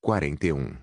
41.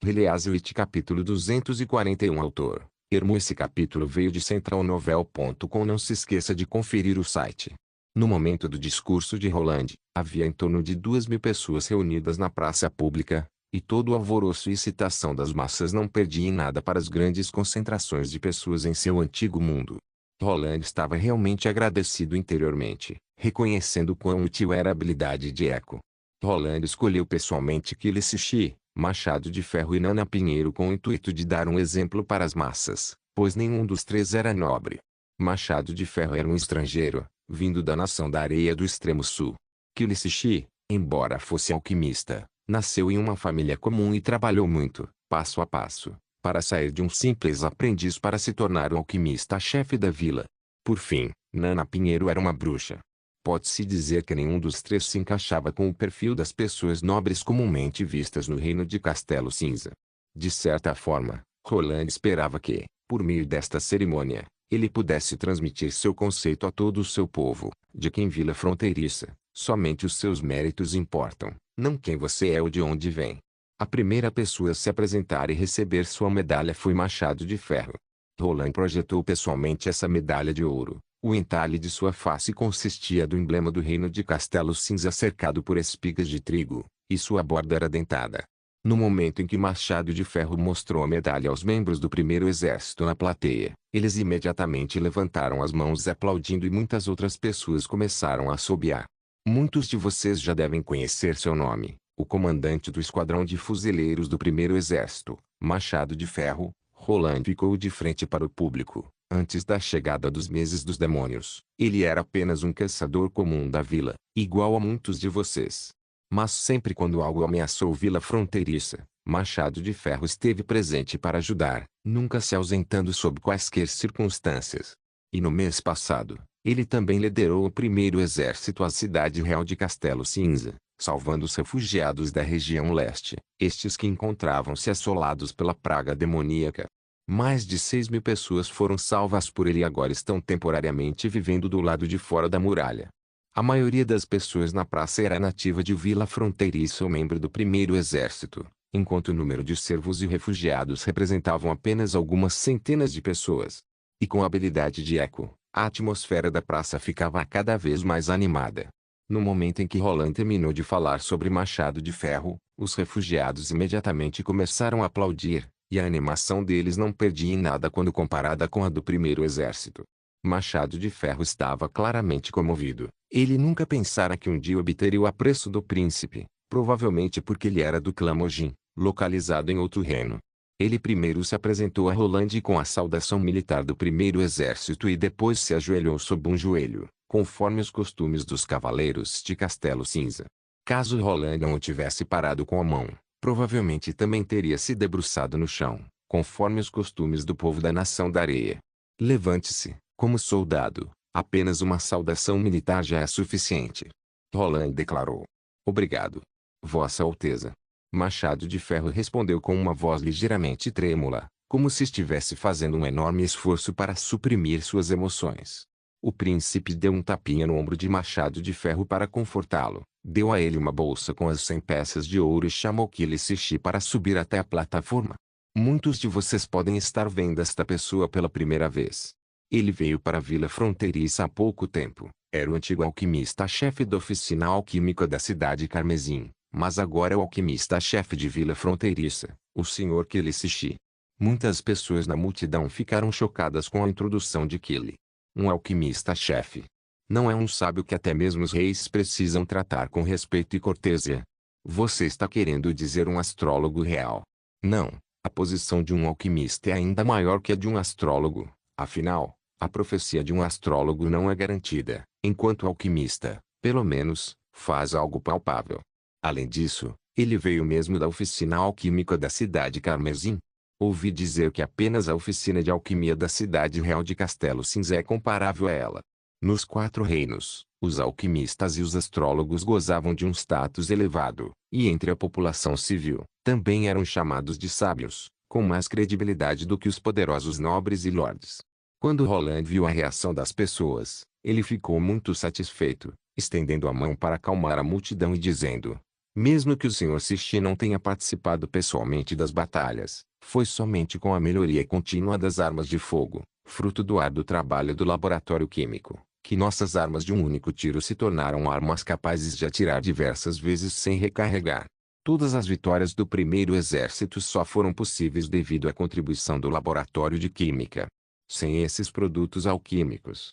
Reliazwit capítulo 241 Autor: Hermo. Esse capítulo veio de centralnovel.com. Não se esqueça de conferir o site. No momento do discurso de Roland, havia em torno de 2.000 pessoas reunidas na praça pública, e todo o alvoroço e excitação das massas não perdia em nada para as grandes concentrações de pessoas em seu antigo mundo. Roland estava realmente agradecido interiormente, reconhecendo quão útil era a habilidade de Eco. Roland escolheu pessoalmente Kili Sishi, Machado de Ferro e Nana Pinheiro com o intuito de dar um exemplo para as massas, pois nenhum dos três era nobre. Machado de Ferro era um estrangeiro, vindo da nação da areia do extremo sul. Kili Sishi, embora fosse alquimista, nasceu em uma família comum e trabalhou muito, passo a passo, para sair de um simples aprendiz para se tornar o alquimista-chefe da vila. Por fim, Nana Pinheiro era uma bruxa. Pode-se dizer que nenhum dos três se encaixava com o perfil das pessoas nobres comumente vistas no reino de Castelo Cinza. De certa forma, Roland esperava que, por meio desta cerimônia, ele pudesse transmitir seu conceito a todo o seu povo, de que em Vila Fronteiriça, somente os seus méritos importam, não quem você é ou de onde vem. A primeira pessoa a se apresentar e receber sua medalha foi Machado de Ferro. Roland projetou pessoalmente essa medalha de ouro. O entalhe de sua face consistia do emblema do reino de Castelo Cinza cercado por espigas de trigo, e sua borda era dentada. No momento em que Machado de Ferro mostrou a medalha aos membros do primeiro exército na plateia, eles imediatamente levantaram as mãos aplaudindo e muitas outras pessoas começaram a assobiar. Muitos de vocês já devem conhecer seu nome, o comandante do esquadrão de fuzileiros do primeiro exército, Machado de Ferro. Roland ficou de frente para o público. Antes da chegada dos meses dos demônios, ele era apenas um caçador comum da vila, igual a muitos de vocês. Mas sempre quando algo ameaçou Vila Fronteiriça, Machado de Ferro esteve presente para ajudar, nunca se ausentando sob quaisquer circunstâncias. E no mês passado, ele também liderou o primeiro exército à cidade real de Castelo Cinza, salvando os refugiados da região leste, estes que encontravam-se assolados pela praga demoníaca. Mais de 6.000 pessoas foram salvas por ele e agora estão temporariamente vivendo do lado de fora da muralha. A maioria das pessoas na praça era nativa de Vila Fronteiriça ou membro do primeiro exército, enquanto o número de servos e refugiados representavam apenas algumas centenas de pessoas. E com a habilidade de Eco, a atmosfera da praça ficava cada vez mais animada. No momento em que Roland terminou de falar sobre Machado de Ferro, os refugiados imediatamente começaram a aplaudir, e a animação deles não perdia em nada quando comparada com a do primeiro exército. Machado de Ferro estava claramente comovido. Ele nunca pensara que um dia obteria o apreço do príncipe, provavelmente porque ele era do clã Mojin, localizado em outro reino. Ele primeiro se apresentou a Roland com a saudação militar do primeiro exército e depois se ajoelhou sob um joelho, conforme os costumes dos cavaleiros de Castelo Cinza. Caso Roland não o tivesse parado com a mão, provavelmente também teria se debruçado no chão, conforme os costumes do povo da Nação da Areia. Levante-se, como soldado, apenas uma saudação militar já é suficiente. Roland declarou. Obrigado, Vossa Alteza. Machado de Ferro respondeu com uma voz ligeiramente trêmula, como se estivesse fazendo um enorme esforço para suprimir suas emoções. O príncipe deu um tapinha no ombro de Machado de Ferro para confortá-lo, deu a ele uma bolsa com as 100 peças de ouro e chamou Kili Sishi para subir até a plataforma. Muitos de vocês podem estar vendo esta pessoa pela primeira vez. Ele veio para a Vila Fronteiriça há pouco tempo, era o antigo alquimista-chefe da oficina alquímica da cidade Carmesim, mas agora é o alquimista-chefe de Vila Fronteiriça, o Sr. Kili Sishi. Muitas pessoas na multidão ficaram chocadas com a introdução de Kili. Um alquimista-chefe. Não é um sábio que até mesmo os reis precisam tratar com respeito e cortesia. Você está querendo dizer um astrólogo real? Não, a posição de um alquimista é ainda maior que a de um astrólogo, afinal, a profecia de um astrólogo não é garantida, enquanto o alquimista, pelo menos, faz algo palpável. Além disso, ele veio mesmo da oficina alquímica da cidade Carmesim. Ouvi dizer que apenas a oficina de alquimia da cidade real de Castelo Cinza é comparável a ela. Nos 4 reinos, os alquimistas e os astrólogos gozavam de um status elevado, e entre a população civil, também eram chamados de sábios, com mais credibilidade do que os poderosos nobres e lordes. Quando Roland viu a reação das pessoas, ele ficou muito satisfeito, estendendo a mão para acalmar a multidão e dizendo: Mesmo que o Sr. Sishi não tenha participado pessoalmente das batalhas, foi somente com a melhoria contínua das armas de fogo, fruto do árduo trabalho do laboratório químico, que nossas armas de um único tiro se tornaram armas capazes de atirar diversas vezes sem recarregar. Todas as vitórias do primeiro exército só foram possíveis devido à contribuição do laboratório de química. Sem esses produtos alquímicos,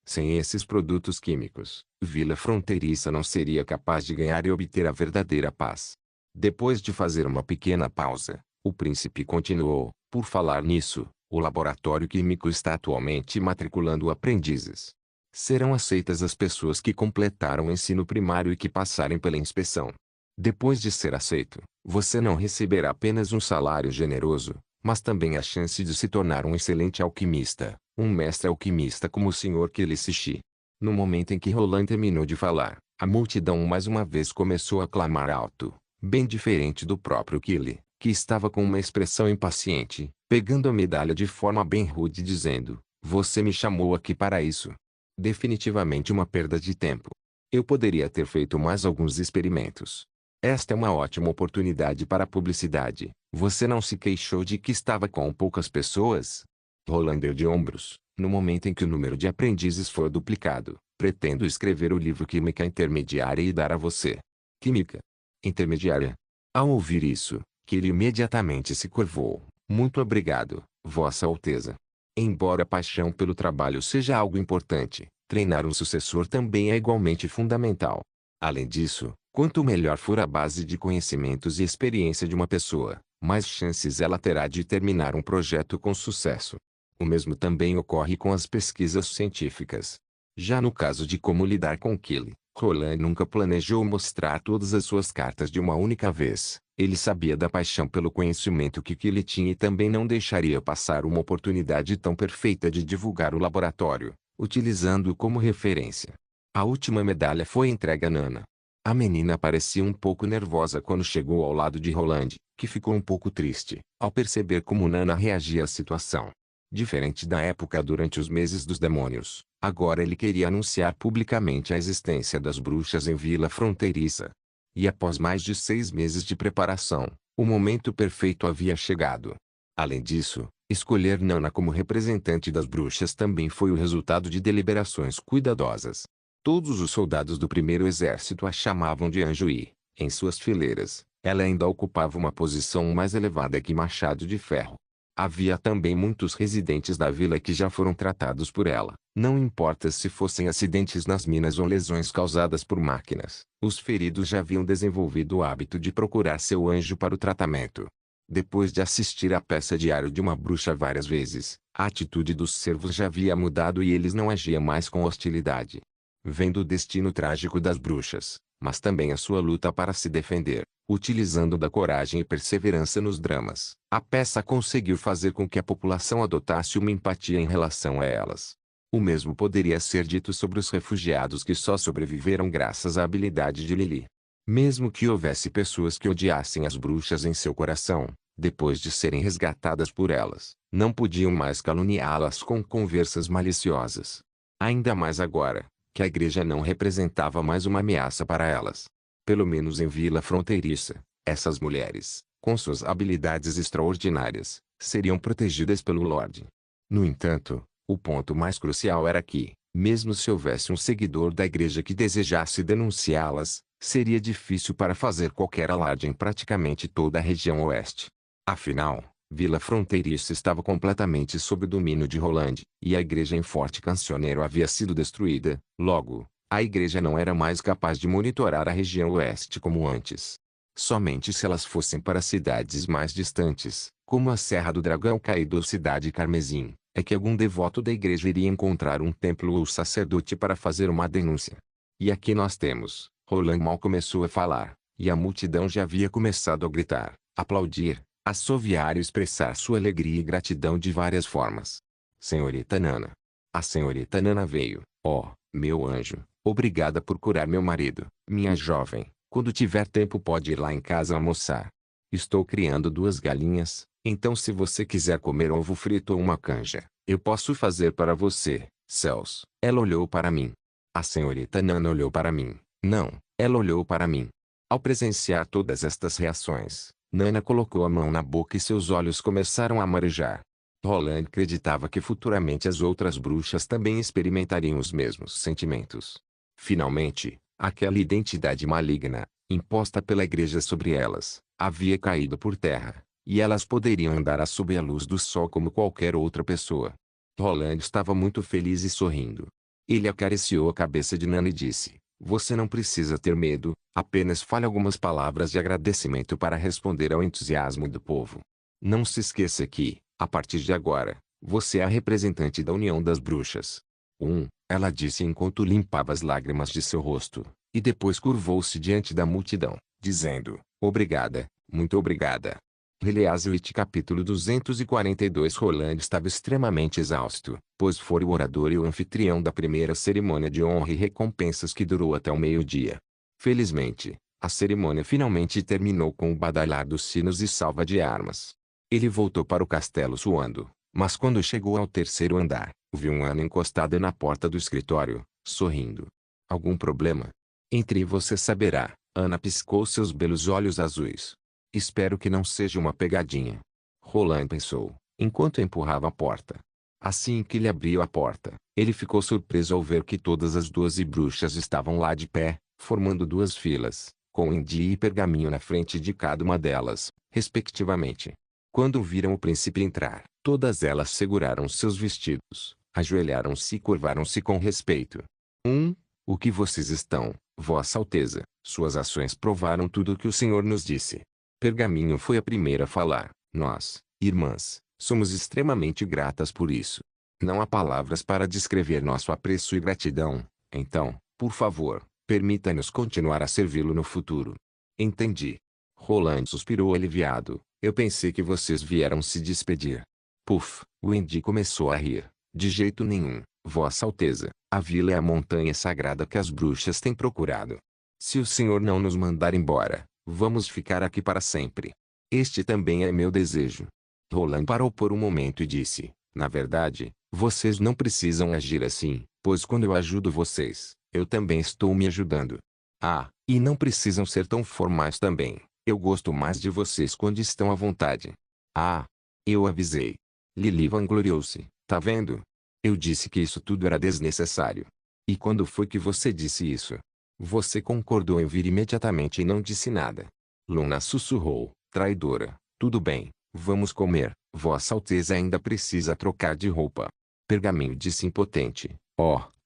sem esses produtos químicos, Vila Fronteiriça não seria capaz de ganhar e obter a verdadeira paz. Depois de fazer uma pequena pausa, o príncipe continuou: por falar nisso, o laboratório químico está atualmente matriculando aprendizes. Serão aceitas as pessoas que completaram o ensino primário e que passarem pela inspeção. Depois de ser aceito, você não receberá apenas um salário generoso, mas também a chance de se tornar um excelente alquimista, um mestre alquimista como o Sr. Kilisishi. No momento em que Roland terminou de falar, a multidão mais uma vez começou a clamar alto, bem diferente do próprio Kili, que estava com uma expressão impaciente, pegando a medalha de forma bem rude dizendo: "Você me chamou aqui para isso? Definitivamente uma perda de tempo. Eu poderia ter feito mais alguns experimentos. Esta é uma ótima oportunidade para a publicidade. Você não se queixou de que estava com poucas pessoas?" Roland deu de ombros. No momento em que o número de aprendizes for duplicado, pretendo escrever o livro Química Intermediária e dar a você. Química Intermediária. Ao ouvir isso, ele imediatamente se curvou. Muito obrigado, Vossa Alteza. Embora a paixão pelo trabalho seja algo importante, treinar um sucessor também é igualmente fundamental. Além disso, quanto melhor for a base de conhecimentos e experiência de uma pessoa, mais chances ela terá de terminar um projeto com sucesso. O mesmo também ocorre com as pesquisas científicas. Já no caso de como lidar com Kili, Roland nunca planejou mostrar todas as suas cartas de uma única vez. Ele sabia da paixão pelo conhecimento que Kili tinha e também não deixaria passar uma oportunidade tão perfeita de divulgar o laboratório, utilizando-o como referência. A última medalha foi entregue a Nana. A menina parecia um pouco nervosa quando chegou ao lado de Roland, que ficou um pouco triste, ao perceber como Nana reagia à situação. Diferente da época durante os meses dos demônios, agora ele queria anunciar publicamente a existência das bruxas em Vila Fronteiriça. E após mais de 6 meses de preparação, o momento perfeito havia chegado. Além disso, escolher Nana como representante das bruxas também foi o resultado de deliberações cuidadosas. Todos os soldados do primeiro exército a chamavam de anjo e, em suas fileiras, ela ainda ocupava uma posição mais elevada que Machado de Ferro. Havia também muitos residentes da vila que já foram tratados por ela, não importa se fossem acidentes nas minas ou lesões causadas por máquinas. Os feridos já haviam desenvolvido o hábito de procurar seu anjo para o tratamento. Depois de assistir à peça Diário de uma Bruxa várias vezes, a atitude dos servos já havia mudado e eles não agiam mais com hostilidade. Vendo o destino trágico das bruxas, mas também a sua luta para se defender, utilizando da coragem e perseverança nos dramas, a peça conseguiu fazer com que a população adotasse uma empatia em relação a elas. O mesmo poderia ser dito sobre os refugiados que só sobreviveram graças à habilidade de Lily. Mesmo que houvesse pessoas que odiassem as bruxas em seu coração, depois de serem resgatadas por elas, não podiam mais caluniá-las com conversas maliciosas. Ainda mais agora, que a igreja não representava mais uma ameaça para elas. Pelo menos em Vila Fronteiriça, essas mulheres, com suas habilidades extraordinárias, seriam protegidas pelo Lorde. No entanto, o ponto mais crucial era que, mesmo se houvesse um seguidor da igreja que desejasse denunciá-las, seria difícil para fazer qualquer alarde em praticamente toda a região oeste. Afinal, Vila Fronteiriça estava completamente sob o domínio de Roland, e a igreja em Forte Cancioneiro havia sido destruída. Logo, a igreja não era mais capaz de monitorar a região oeste como antes. Somente se elas fossem para cidades mais distantes, como a Serra do Dragão Caído ou Cidade Carmesim, é que algum devoto da igreja iria encontrar um templo ou sacerdote para fazer uma denúncia. E aqui nós temos, Roland mal começou a falar, e a multidão já havia começado a gritar, aplaudir, assoviar e expressar sua alegria e gratidão de várias formas. Senhorita Nana. A senhorita Nana veio. Oh, meu anjo, obrigada por curar meu marido. Minha jovem, quando tiver tempo pode ir lá em casa almoçar. Estou criando 2 galinhas, então se você quiser comer ovo frito ou uma canja, eu posso fazer para você, céus. Ela olhou para mim. A senhorita Nana olhou para mim. Não, ela olhou para mim. Ao presenciar todas estas reações, Nana colocou a mão na boca e seus olhos começaram a marejar. Roland acreditava que futuramente as outras bruxas também experimentariam os mesmos sentimentos. Finalmente, aquela identidade maligna, imposta pela igreja sobre elas, havia caído por terra, e elas poderiam andar sob a luz do sol como qualquer outra pessoa. Roland estava muito feliz e sorrindo. Ele acariciou a cabeça de Nana e disse: "Você não precisa ter medo, apenas fale algumas palavras de agradecimento para responder ao entusiasmo do povo. Não se esqueça que, a partir de agora, você é a representante da União das Bruxas." Ela disse enquanto limpava as lágrimas de seu rosto, e depois curvou-se diante da multidão, dizendo: "Obrigada, muito obrigada." Heliaswith capítulo 242. Roland estava extremamente exausto, pois fora o orador e o anfitrião da primeira cerimônia de honra e recompensas que durou até o meio-dia. Felizmente, a cerimônia finalmente terminou com o badalar dos sinos e salva de armas. Ele voltou para o castelo suando, mas quando chegou ao terceiro andar, viu Ana encostada na porta do escritório, sorrindo. "Algum problema?" "Entre e você saberá." Ana piscou seus belos olhos azuis. "Espero que não seja uma pegadinha." Roland pensou, enquanto empurrava a porta. Assim que ele abriu a porta, ele ficou surpreso ao ver que todas as 12 bruxas estavam lá de pé, formando duas filas, com Indy e Pergaminho na frente de cada uma delas, respectivamente. Quando viram o príncipe entrar, todas elas seguraram seus vestidos, ajoelharam-se e curvaram-se com respeito. O que vocês estão, Vossa Alteza? Suas ações provaram tudo o que o senhor nos disse." Pergaminho foi a primeira a falar: "Nós, irmãs, somos extremamente gratas por isso. Não há palavras para descrever nosso apreço e gratidão. Então, por favor, permita-nos continuar a servi-lo no futuro." "Entendi." Roland suspirou aliviado. "Eu pensei que vocês vieram se despedir." Puf, Wendy começou a rir. "De jeito nenhum, Vossa Alteza. A vila é a montanha sagrada que as bruxas têm procurado. Se o senhor não nos mandar embora, vamos ficar aqui para sempre. Este também é meu desejo." Roland parou por um momento e disse: "Na verdade, vocês não precisam agir assim, pois quando eu ajudo vocês, eu também estou me ajudando. E não precisam ser tão formais também. Eu gosto mais de vocês quando estão à vontade." Eu avisei." Lily vangloriou-se. "Tá vendo? Eu disse que isso tudo era desnecessário." "E quando foi que você disse isso?" "Você concordou em vir imediatamente e não disse nada." Luna sussurrou: "Traidora." "Tudo bem, vamos comer. Vossa Alteza ainda precisa trocar de roupa." Pergaminho disse impotente: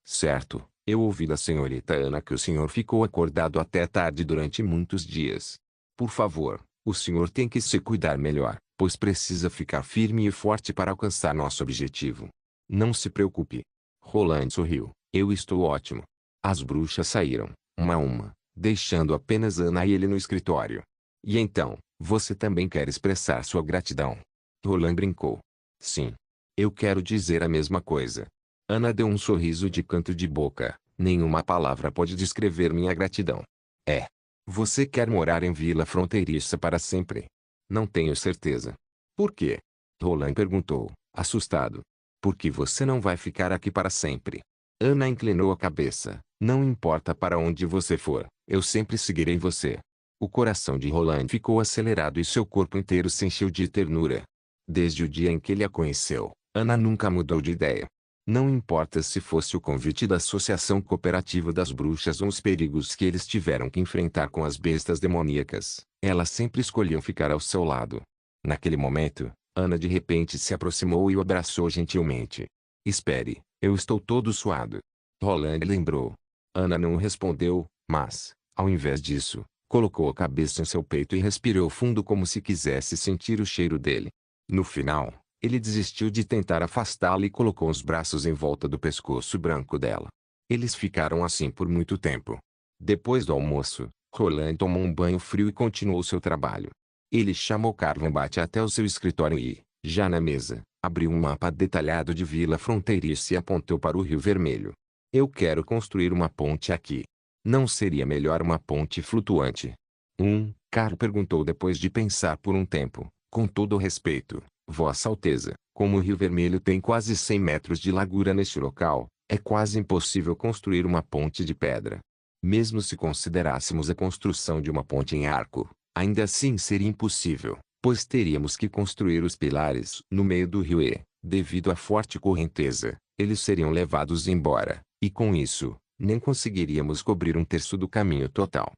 Certo, eu ouvi da senhorita Ana que o senhor ficou acordado até tarde durante muitos dias. Por favor, o senhor tem que se cuidar melhor, pois precisa ficar firme e forte para alcançar nosso objetivo." "Não se preocupe." Roland sorriu: "Eu estou ótimo." As bruxas saíram, uma a uma, deixando apenas Ana e ele no escritório. "E então, você também quer expressar sua gratidão?" Roland brincou. "Sim. Eu quero dizer a mesma coisa." Ana deu um sorriso de canto de boca. "Nenhuma palavra pode descrever minha gratidão." Você quer morar em Vila Fronteiriça para sempre?" "Não tenho certeza." "Por quê?" Roland perguntou, assustado. "Porque você não vai ficar aqui para sempre." Ana inclinou a cabeça. "Não importa para onde você for, eu sempre seguirei você." O coração de Roland ficou acelerado e seu corpo inteiro se encheu de ternura. Desde o dia em que ele a conheceu, Ana nunca mudou de ideia. Não importa se fosse o convite da Associação Cooperativa das Bruxas ou os perigos que eles tiveram que enfrentar com as bestas demoníacas, ela sempre escolheu ficar ao seu lado. Naquele momento, Ana de repente se aproximou e o abraçou gentilmente. "Espere, eu estou todo suado." Roland lembrou. Ana não respondeu, mas, ao invés disso, colocou a cabeça em seu peito e respirou fundo como se quisesse sentir o cheiro dele. No final, ele desistiu de tentar afastá-la e colocou os braços em volta do pescoço branco dela. Eles ficaram assim por muito tempo. Depois do almoço, Roland tomou um banho frio e continuou seu trabalho. Ele chamou Carlombat até o seu escritório e, já na mesa, abriu um mapa detalhado de Vila Fronteiriça e apontou para o Rio Vermelho. "Eu quero construir uma ponte aqui. Não seria melhor uma ponte flutuante?" Carl perguntou depois de pensar por um tempo. "Com todo o respeito, Vossa Alteza, como o Rio Vermelho tem quase 100 metros de largura neste local, é quase impossível construir uma ponte de pedra." Mesmo se considerássemos a construção de uma ponte em arco, ainda assim seria impossível, pois teríamos que construir os pilares no meio do rio e, devido à forte correnteza, eles seriam levados embora, e com isso, nem conseguiríamos cobrir um terço do caminho total.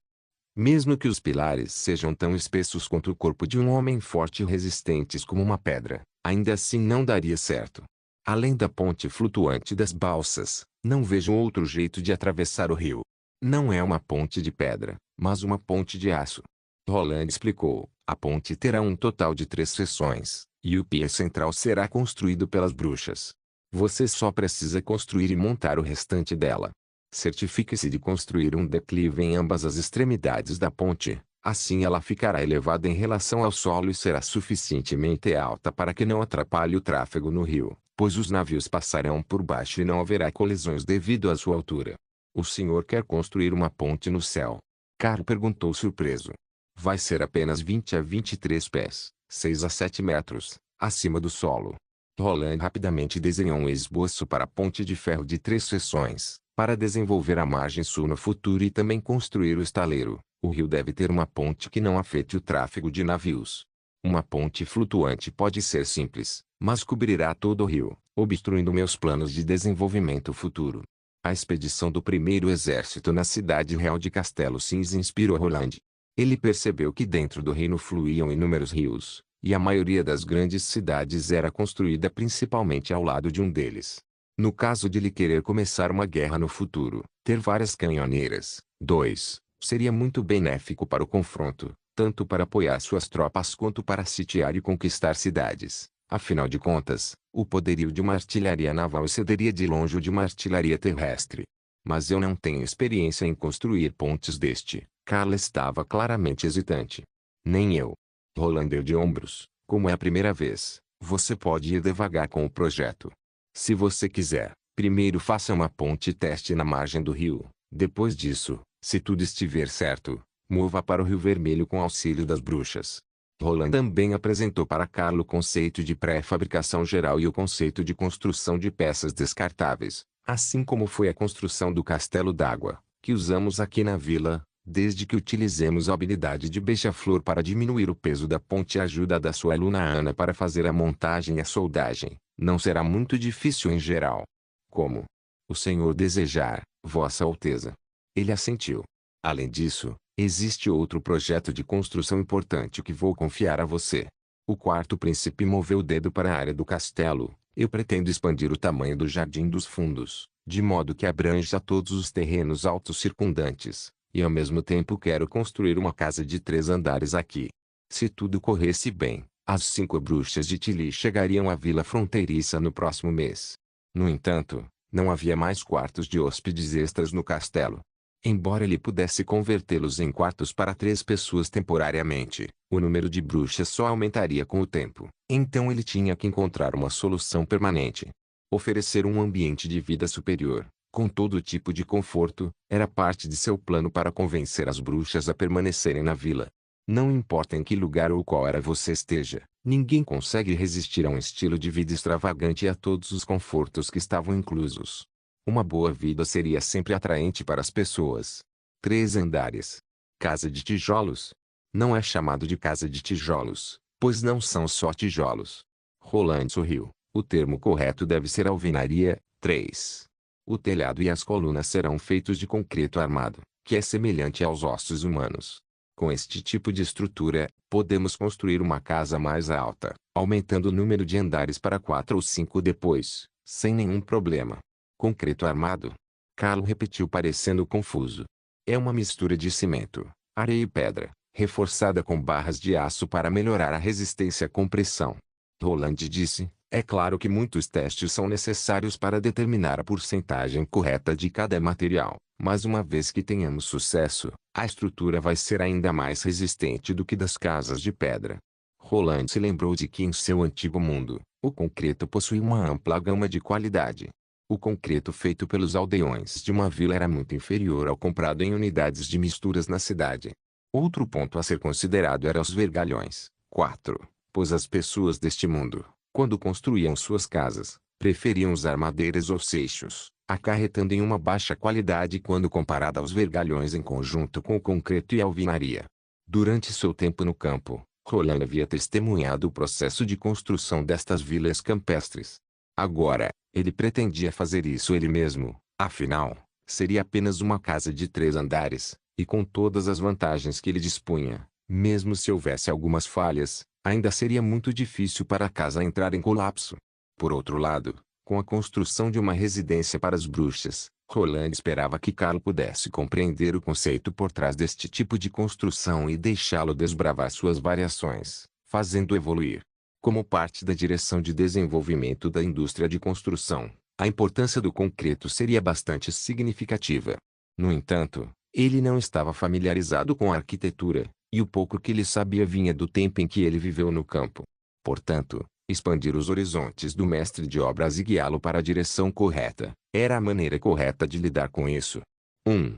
Mesmo que os pilares sejam tão espessos quanto o corpo de um homem forte e resistentes como uma pedra, ainda assim não daria certo. Além da ponte flutuante das balsas, não vejo outro jeito de atravessar o rio. Não é uma ponte de pedra, mas uma ponte de aço. Roland explicou, a ponte terá um total de 3 seções, e o pier central será construído pelas bruxas. Você só precisa construir e montar o restante dela. Certifique-se de construir um declive em ambas as extremidades da ponte, assim ela ficará elevada em relação ao solo e será suficientemente alta para que não atrapalhe o tráfego no rio, pois os navios passarão por baixo e não haverá colisões devido à sua altura. O senhor quer construir uma ponte no céu? Carl perguntou surpreso. Vai ser apenas 20 a 23 pés, 6 a 7 metros, acima do solo. Roland rapidamente desenhou um esboço para a ponte de ferro de 3 seções, para desenvolver a margem sul no futuro e também construir o estaleiro. O rio deve ter uma ponte que não afete o tráfego de navios. Uma ponte flutuante pode ser simples, mas cobrirá todo o rio, obstruindo meus planos de desenvolvimento futuro. A expedição do primeiro exército na cidade real de Castelo Cinza inspirou Roland. Ele percebeu que dentro do reino fluíam inúmeros rios, e a maioria das grandes cidades era construída principalmente ao lado de um deles. No caso de ele querer começar uma guerra no futuro, ter várias canhoneiras, 2, seria muito benéfico para o confronto, tanto para apoiar suas tropas quanto para sitiar e conquistar cidades. Afinal de contas, o poderio de uma artilharia naval excederia de longe o de uma artilharia terrestre. Mas eu não tenho experiência em construir pontes deste. Carla estava claramente hesitante. Nem eu. Roland deu de ombros. Como é a primeira vez, você pode ir devagar com o projeto. Se você quiser, primeiro faça uma ponte teste na margem do rio. Depois disso, se tudo estiver certo, mova para o Rio Vermelho com auxílio das bruxas. Roland também apresentou para Carlo o conceito de pré-fabricação geral e o conceito de construção de peças descartáveis, assim como foi a construção do castelo d'água, que usamos aqui na vila, desde que utilizemos a habilidade de beija-flor para diminuir o peso da ponte e a ajuda da sua aluna Ana para fazer a montagem e a soldagem, não será muito difícil em geral. Como o senhor desejar, Vossa Alteza. Ele assentiu. Além disso, existe outro projeto de construção importante que vou confiar a você. O quarto príncipe moveu o dedo para a área do castelo. Eu pretendo expandir o tamanho do Jardim dos Fundos, de modo que abranja todos os terrenos altos circundantes, e ao mesmo tempo quero construir uma casa de 3 andares aqui. Se tudo corresse bem, as 5 bruxas de Tilly chegariam à vila fronteiriça no próximo mês. No entanto, não havia mais quartos de hóspedes extras no castelo. Embora ele pudesse convertê-los em quartos para 3 pessoas temporariamente, o número de bruxas só aumentaria com o tempo. Então ele tinha que encontrar uma solução permanente. Oferecer um ambiente de vida superior, com todo tipo de conforto, era parte de seu plano para convencer as bruxas a permanecerem na vila. Não importa em que lugar ou qual era você esteja, ninguém consegue resistir a um estilo de vida extravagante e a todos os confortos que estavam inclusos. Uma boa vida seria sempre atraente para as pessoas. 3 andares. Casa de tijolos? Não é chamado de casa de tijolos, pois não são só tijolos. Roland sorriu. O termo correto deve ser alvenaria. 3. O telhado e as colunas serão feitos de concreto armado, que é semelhante aos ossos humanos. Com este tipo de estrutura, podemos construir uma casa mais alta, aumentando o número de andares para 4 ou 5 depois, sem nenhum problema. Concreto armado? Carlo repetiu parecendo confuso. É uma mistura de cimento, areia e pedra, reforçada com barras de aço para melhorar a resistência à compressão. Roland disse, é claro que muitos testes são necessários para determinar a porcentagem correta de cada material, mas uma vez que tenhamos sucesso, a estrutura vai ser ainda mais resistente do que das casas de pedra. Roland se lembrou de que em seu antigo mundo, o concreto possuía uma ampla gama de qualidade. O concreto feito pelos aldeões de uma vila era muito inferior ao comprado em unidades de misturas na cidade. Outro ponto a ser considerado era os vergalhões. 4. Pois as pessoas deste mundo, quando construíam suas casas, preferiam usar madeiras ou seixos, acarretando em uma baixa qualidade quando comparada aos vergalhões em conjunto com o concreto e a alvenaria. Durante seu tempo no campo, Roland havia testemunhado o processo de construção destas vilas campestres. Agora, ele pretendia fazer isso ele mesmo, afinal, seria apenas uma casa de 3 andares, e com todas as vantagens que ele dispunha, mesmo se houvesse algumas falhas, ainda seria muito difícil para a casa entrar em colapso. Por outro lado, com a construção de uma residência para as bruxas, Roland esperava que Carlo pudesse compreender o conceito por trás deste tipo de construção e deixá-lo desbravar suas variações, fazendo evoluir. Como parte da direção de desenvolvimento da indústria de construção, a importância do concreto seria bastante significativa. No entanto, ele não estava familiarizado com a arquitetura, e o pouco que ele sabia vinha do tempo em que ele viveu no campo. Portanto, expandir os horizontes do mestre de obras e guiá-lo para a direção correta, era a maneira correta de lidar com isso. 1.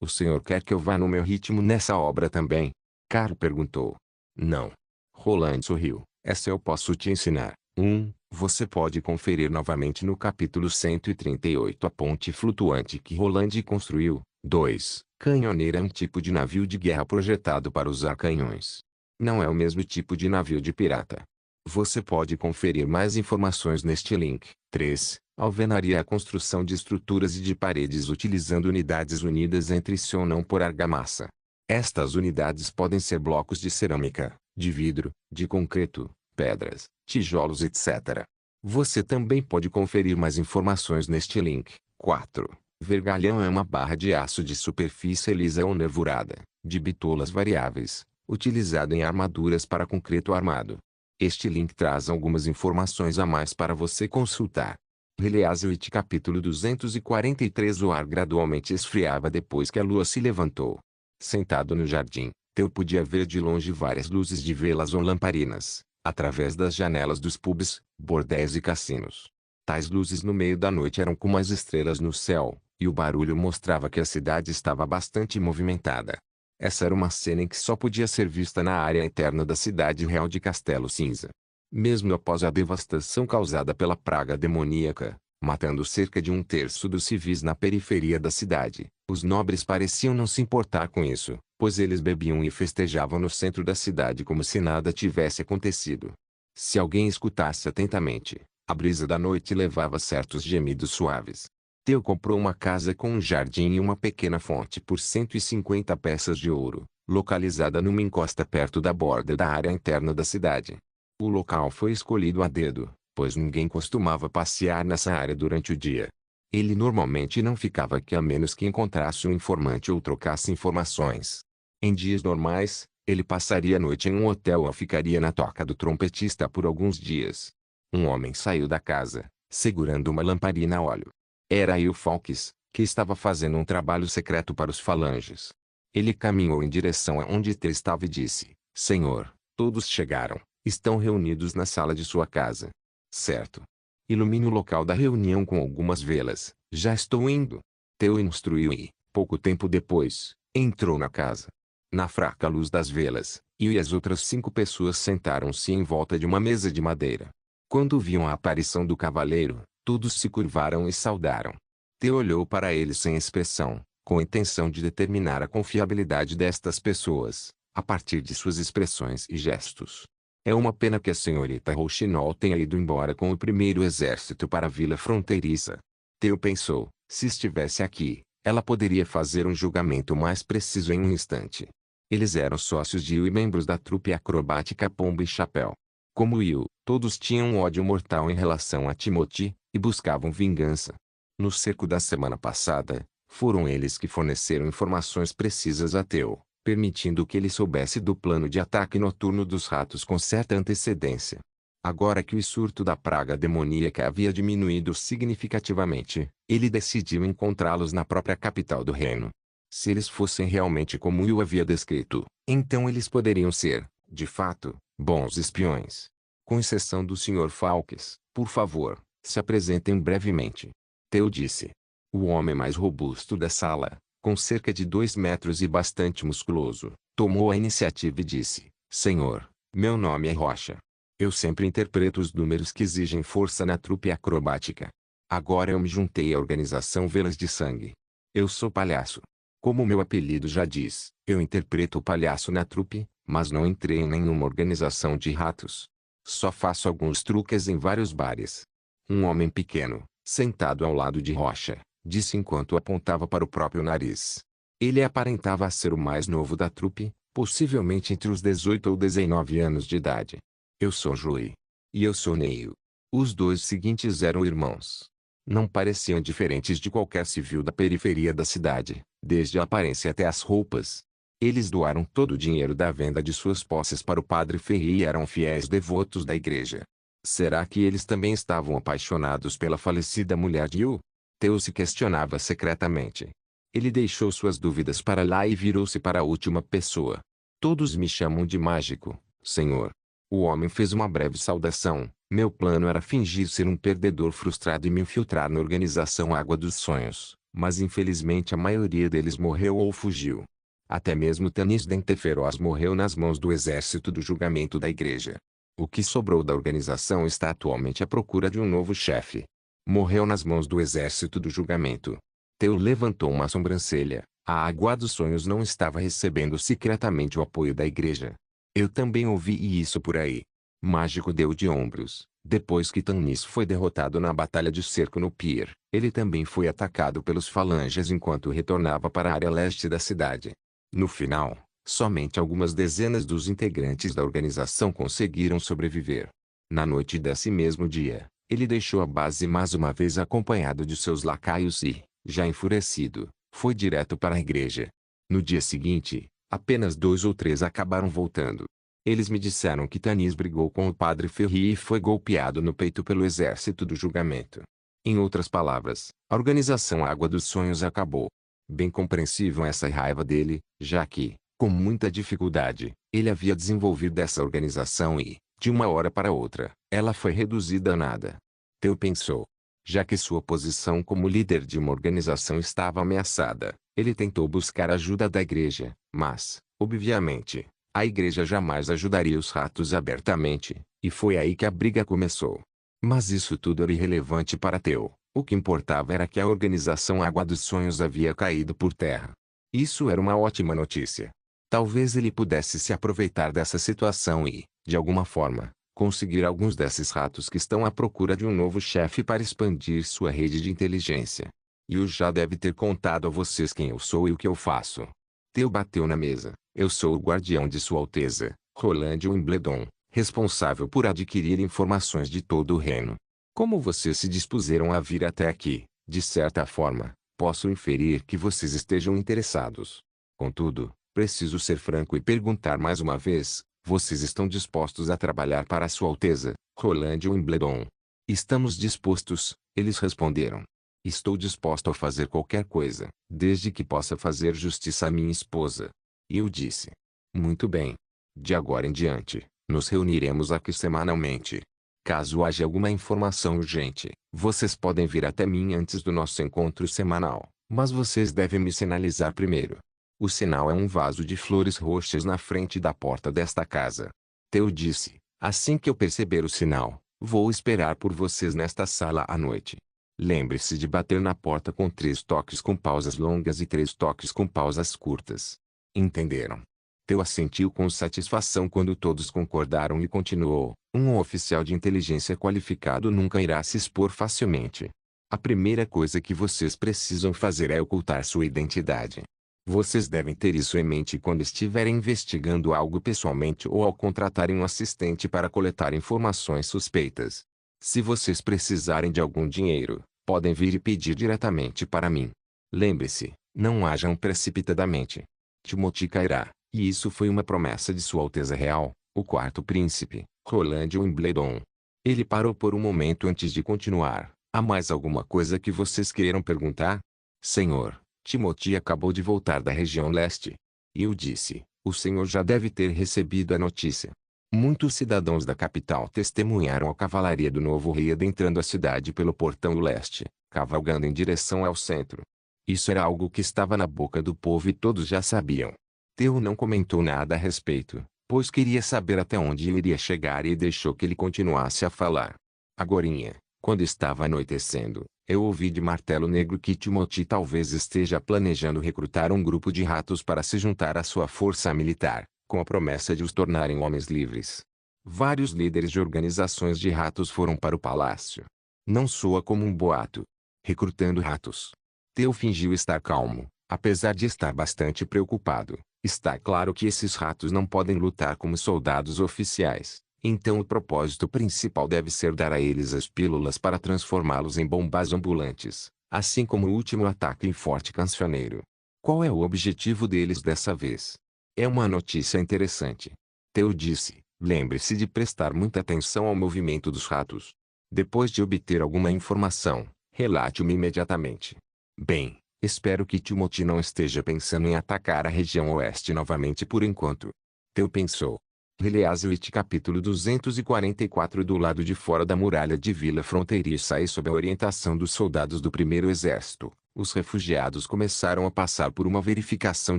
O senhor quer que eu vá no meu ritmo nessa obra também? Carlo perguntou. Não. Roland sorriu. Essa eu posso te ensinar. 1. Você pode conferir novamente no capítulo 138 a ponte flutuante que Roland construiu. 2. Canhoneira é um tipo de navio de guerra projetado para usar canhões. Não é o mesmo tipo de navio de pirata. Você pode conferir mais informações neste link. 3. Alvenaria é a construção de estruturas e de paredes utilizando unidades unidas entre si ou não por argamassa. Estas unidades podem ser blocos de cerâmica, de vidro, de concreto, pedras, tijolos etc. Você também pode conferir mais informações neste link. 4. Vergalhão é uma barra de aço de superfície lisa ou nervurada, de bitolas variáveis, utilizado em armaduras para concreto armado. Este link traz algumas informações a mais para você consultar. Release capítulo 243. O ar gradualmente esfriava depois que a lua se levantou. Sentado no jardim, Theo podia ver de longe várias luzes de velas ou lamparinas, através das janelas dos pubs, bordéis e cassinos. Tais luzes no meio da noite eram como as estrelas no céu, e o barulho mostrava que a cidade estava bastante movimentada. Essa era uma cena em que só podia ser vista na área interna da cidade real de Castelo Cinza. Mesmo após a devastação causada pela praga demoníaca, matando cerca de 1/3 dos civis na periferia da cidade, os nobres pareciam não se importar com isso, pois eles bebiam e festejavam no centro da cidade como se nada tivesse acontecido. Se alguém escutasse atentamente, a brisa da noite levava certos gemidos suaves. Theo comprou uma casa com um jardim e uma pequena fonte por 150 peças de ouro, localizada numa encosta perto da borda da área interna da cidade. O local foi escolhido a dedo, pois ninguém costumava passear nessa área durante o dia. Ele normalmente não ficava aqui a menos que encontrasse um informante ou trocasse informações. Em dias normais, ele passaria a noite em um hotel ou ficaria na toca do trompetista por alguns dias. Um homem saiu da casa, segurando uma lamparina a óleo. Era Will Fawkes, que estava fazendo um trabalho secreto para os falanges. Ele caminhou em direção a onde Theo estava e disse: Senhor, todos chegaram, estão reunidos na sala de sua casa. Certo. Ilumine o local da reunião com algumas velas, já estou indo. Theo instruiu e, pouco tempo depois, entrou na casa. Na fraca luz das velas, Will e as outras 5 pessoas sentaram-se em volta de uma mesa de madeira. Quando viam a aparição do cavaleiro, todos se curvaram e saudaram. Theo olhou para eles sem expressão, com a intenção de determinar a confiabilidade destas pessoas, a partir de suas expressões e gestos. É uma pena que a senhorita Rouxinol tenha ido embora com o primeiro exército para a vila fronteiriça. Theo pensou, se estivesse aqui, ela poderia fazer um julgamento mais preciso em um instante. Eles eram sócios de Will e membros da trupe acrobática Pombo e Chapéu. Como Will, todos tinham um ódio mortal em relação a Timothy, e buscavam vingança. No cerco da semana passada, foram eles que forneceram informações precisas a Theo, permitindo que ele soubesse do plano de ataque noturno dos ratos com certa antecedência. Agora que o surto da praga demoníaca havia diminuído significativamente, ele decidiu encontrá-los na própria capital do reino. Se eles fossem realmente como Will havia descrito, então eles poderiam ser, de fato, bons espiões. Com exceção do Sr. Fawkes, por favor, se apresentem brevemente. Theo disse. O homem mais robusto da sala, com cerca de 2 metros e bastante musculoso, tomou a iniciativa e disse: Senhor, meu nome é Rocha. Eu sempre interpreto os números que exigem força na trupe acrobática. Agora eu me juntei à organização Velas de Sangue. Eu sou palhaço. Como meu apelido já diz, eu interpreto o palhaço na trupe, mas não entrei em nenhuma organização de ratos. Só faço alguns truques em vários bares. Um homem pequeno, sentado ao lado de Rocha, disse enquanto apontava para o próprio nariz. Ele aparentava ser o mais novo da trupe, possivelmente entre os 18 ou 19 anos de idade. Eu sou Joey. E eu sou Neil. Os dois seguintes eram irmãos. Não pareciam diferentes de qualquer civil da periferia da cidade, desde a aparência até as roupas. Eles doaram todo o dinheiro da venda de suas posses para o padre Ferri e eram fiéis devotos da igreja. Será que eles também estavam apaixonados pela falecida mulher de Yu? Theo se questionava secretamente. Ele deixou suas dúvidas para lá e virou-se para a última pessoa. Todos me chamam de mágico, senhor. O homem fez uma breve saudação. Meu plano era fingir ser um perdedor frustrado e me infiltrar na organização Água dos Sonhos, mas infelizmente a maioria deles morreu ou fugiu. Até mesmo Tanis Dente Feroz morreu nas mãos do exército do julgamento da igreja. O que sobrou da organização está atualmente à procura de um novo chefe. Morreu nas mãos do exército do julgamento. Theo levantou uma sobrancelha. A Água dos Sonhos não estava recebendo secretamente o apoio da igreja. Eu também ouvi isso por aí. Mágico deu de ombros. Depois que Tanis foi derrotado na batalha de cerco no pier, ele também foi atacado pelos falanges enquanto retornava para a área leste da cidade. No final, somente algumas dezenas dos integrantes da organização conseguiram sobreviver. Na noite desse mesmo dia, ele deixou a base mais uma vez acompanhado de seus lacaios e, já enfurecido, foi direto para a igreja. No dia seguinte, apenas 2 ou 3 acabaram voltando. Eles me disseram que Tanis brigou com o padre Ferri e foi golpeado no peito pelo exército do julgamento. Em outras palavras, a organização Água dos Sonhos acabou. Bem compreensível essa raiva dele, já que, com muita dificuldade, ele havia desenvolvido essa organização e, de uma hora para outra, ela foi reduzida a nada. Theo pensou. Já que sua posição como líder de uma organização estava ameaçada, ele tentou buscar ajuda da igreja, mas, obviamente, a igreja jamais ajudaria os ratos abertamente, e foi aí que a briga começou. Mas isso tudo era irrelevante para Theo. O que importava era que a organização Água dos Sonhos havia caído por terra. Isso era uma ótima notícia. Talvez ele pudesse se aproveitar dessa situação e, de alguma forma, conseguir alguns desses ratos que estão à procura de um novo chefe para expandir sua rede de inteligência. E eu já deve ter contado a vocês quem eu sou e o que eu faço. Theo bateu na mesa. Eu sou o guardião de Sua Alteza, Roland Wimbledon, responsável por adquirir informações de todo o reino. Como vocês se dispuseram a vir até aqui, de certa forma, posso inferir que vocês estejam interessados. Contudo, preciso ser franco e perguntar mais uma vez, vocês estão dispostos a trabalhar para Sua Alteza, Roland Wimbledon? Estamos dispostos, eles responderam. Estou disposto a fazer qualquer coisa, desde que possa fazer justiça à minha esposa. E eu disse. Muito bem. De agora em diante, nos reuniremos aqui semanalmente. Caso haja alguma informação urgente, vocês podem vir até mim antes do nosso encontro semanal, mas vocês devem me sinalizar primeiro. O sinal é um vaso de flores roxas na frente da porta desta casa. Theo disse. Assim que eu perceber o sinal, vou esperar por vocês nesta sala à noite. Lembre-se de bater na porta com 3 toques com pausas longas e 3 toques com pausas curtas. Entenderam? Theo assentiu com satisfação quando todos concordaram e continuou. Um oficial de inteligência qualificado nunca irá se expor facilmente. A primeira coisa que vocês precisam fazer é ocultar sua identidade. Vocês devem ter isso em mente quando estiverem investigando algo pessoalmente ou ao contratarem um assistente para coletar informações suspeitas. Se vocês precisarem de algum dinheiro, podem vir e pedir diretamente para mim. Lembre-se, não ajam precipitadamente. Timothy cairá, e isso foi uma promessa de Sua Alteza Real, o 4º príncipe, Roland Wimbledon. Ele parou por um momento antes de continuar. Há mais alguma coisa que vocês queiram perguntar? Senhor, Timothy acabou de voltar da região leste. E eu disse, o senhor já deve ter recebido a notícia. Muitos cidadãos da capital testemunharam a cavalaria do novo rei adentrando a cidade pelo portão do leste, cavalgando em direção ao centro. Isso era algo que estava na boca do povo e todos já sabiam. Theo não comentou nada a respeito, pois queria saber até onde ele iria chegar e deixou que ele continuasse a falar. Agorinha, quando estava anoitecendo, Eu ouvi de Martelo Negro que Timothy talvez esteja planejando recrutar um grupo de ratos para se juntar à sua força militar, com a promessa de os tornarem homens livres. Vários líderes de organizações de ratos foram para o palácio. Não soa como um boato. Recrutando ratos. Theo fingiu estar calmo, apesar de estar bastante preocupado. Está claro que esses ratos não podem lutar como soldados oficiais. Então o propósito principal deve ser dar a eles as pílulas para transformá-los em bombas ambulantes, assim como o último ataque em Forte Cancioneiro. Qual é o objetivo deles dessa vez? É uma notícia interessante. Theo disse, lembre-se de prestar muita atenção ao movimento dos ratos. Depois de obter alguma informação, relate-me imediatamente. Bem, espero que Timothy não esteja pensando em atacar a região oeste novamente por enquanto. Theo pensou. Gilead capítulo 244. Do lado de fora da muralha de Vila Fronteiriça e sob a orientação dos soldados do primeiro exército, os refugiados começaram a passar por uma verificação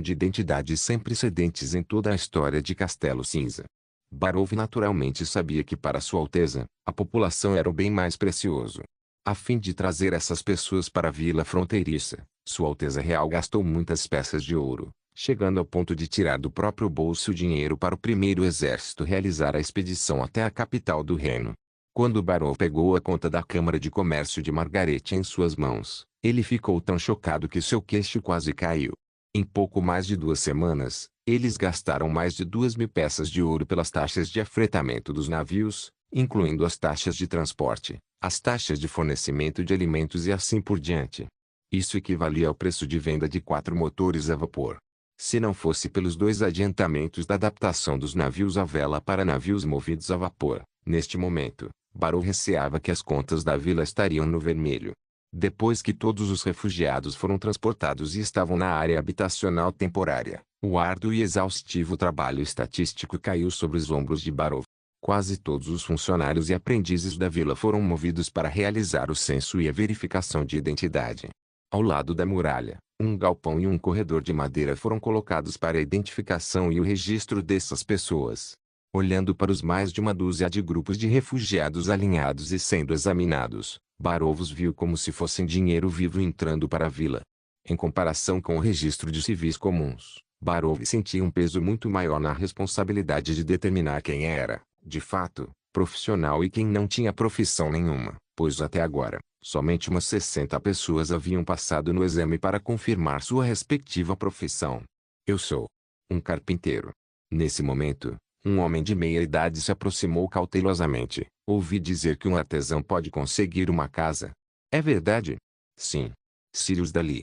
de identidade sem precedentes em toda a história de Castelo Cinza. Barov naturalmente sabia que para Sua Alteza, a população era o bem mais precioso. A fim de trazer essas pessoas para a Vila Fronteiriça, Sua Alteza Real gastou muitas peças de ouro, chegando ao ponto de tirar do próprio bolso o dinheiro para o primeiro exército realizar a expedição até a capital do reino. Quando Barov pegou a conta da Câmara de Comércio de Margaret em suas mãos, ele ficou tão chocado que seu queixo quase caiu. Em pouco mais de 2 semanas, eles gastaram mais de 2.000 peças de ouro pelas taxas de afretamento dos navios, incluindo as taxas de transporte, as taxas de fornecimento de alimentos e assim por diante. Isso equivalia ao preço de venda de 4 motores a vapor. Se não fosse pelos 2 adiantamentos da adaptação dos navios à vela para navios movidos a vapor, neste momento, Barov receava que as contas da vila estariam no vermelho. Depois que todos os refugiados foram transportados e estavam na área habitacional temporária, o árduo e exaustivo trabalho estatístico caiu sobre os ombros de Barov. Quase todos os funcionários e aprendizes da vila foram movidos para realizar o censo e a verificação de identidade. Ao lado da muralha, um galpão e um corredor de madeira foram colocados para a identificação e o registro dessas pessoas. Olhando para os mais de uma dúzia de grupos de refugiados alinhados e sendo examinados, Barov os viu como se fossem dinheiro vivo entrando para a vila. Em comparação com o registro de civis comuns, Barov sentia um peso muito maior na responsabilidade de determinar quem era, de fato, profissional e quem não tinha profissão nenhuma, pois até agora, somente umas 60 pessoas haviam passado no exame para confirmar sua respectiva profissão. Eu sou um carpinteiro. Nesse momento, um homem de meia idade se aproximou cautelosamente. Ouvi dizer que um artesão pode conseguir uma casa. É verdade? Sim. Sirius Dali,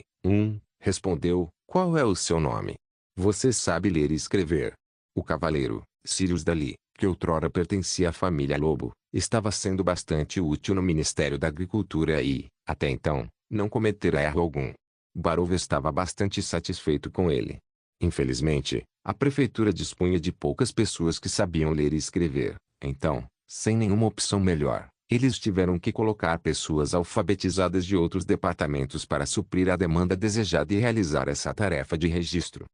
respondeu. Qual é o seu nome? Você sabe ler e escrever. O cavaleiro, Sirius Dali, que outrora pertencia à família Lobo, estava sendo bastante útil no Ministério da Agricultura e, até então, não cometera erro algum. Barov estava bastante satisfeito com ele. Infelizmente, a prefeitura dispunha de poucas pessoas que sabiam ler e escrever, então, sem nenhuma opção melhor, eles tiveram que colocar pessoas alfabetizadas de outros departamentos para suprir a demanda desejada e realizar essa tarefa de registro.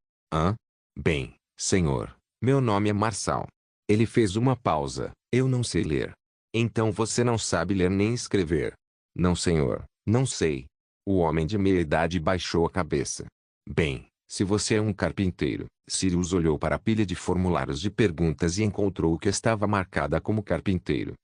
Bem, senhor, meu nome é Marçal. Ele fez uma pausa. Eu não sei ler. Então você não sabe ler nem escrever? Não, senhor, não sei. O homem de meia idade baixou a cabeça. Bem, se você é um carpinteiro, Sirius olhou para a pilha de formulários de perguntas e encontrou que estava marcada como carpinteiro.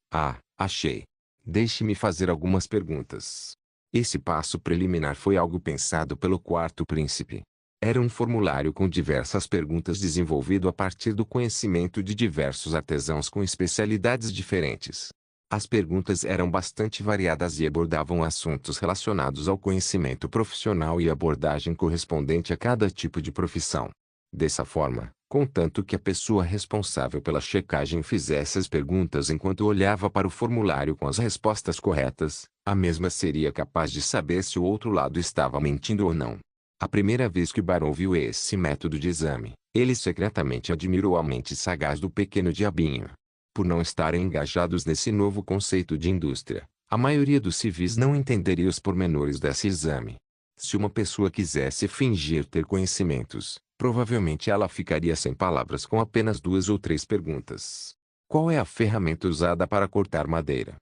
Achei. Deixe-me fazer algumas perguntas. Esse passo preliminar foi algo pensado pelo quarto príncipe. Era um formulário com diversas perguntas desenvolvido a partir do conhecimento de diversos artesãos com especialidades diferentes. As perguntas eram bastante variadas e abordavam assuntos relacionados ao conhecimento profissional e abordagem correspondente a cada tipo de profissão. Dessa forma, contanto que a pessoa responsável pela checagem fizesse as perguntas enquanto olhava para o formulário com as respostas corretas, a mesma seria capaz de saber se o outro lado estava mentindo ou não. A primeira vez que Barov viu esse método de exame, ele secretamente admirou a mente sagaz do pequeno diabinho. Por não estarem engajados nesse novo conceito de indústria, a maioria dos civis não entenderia os pormenores desse exame. Se uma pessoa quisesse fingir ter conhecimentos, provavelmente ela ficaria sem palavras com apenas 2 ou 3 perguntas. Qual é a ferramenta usada para cortar madeira?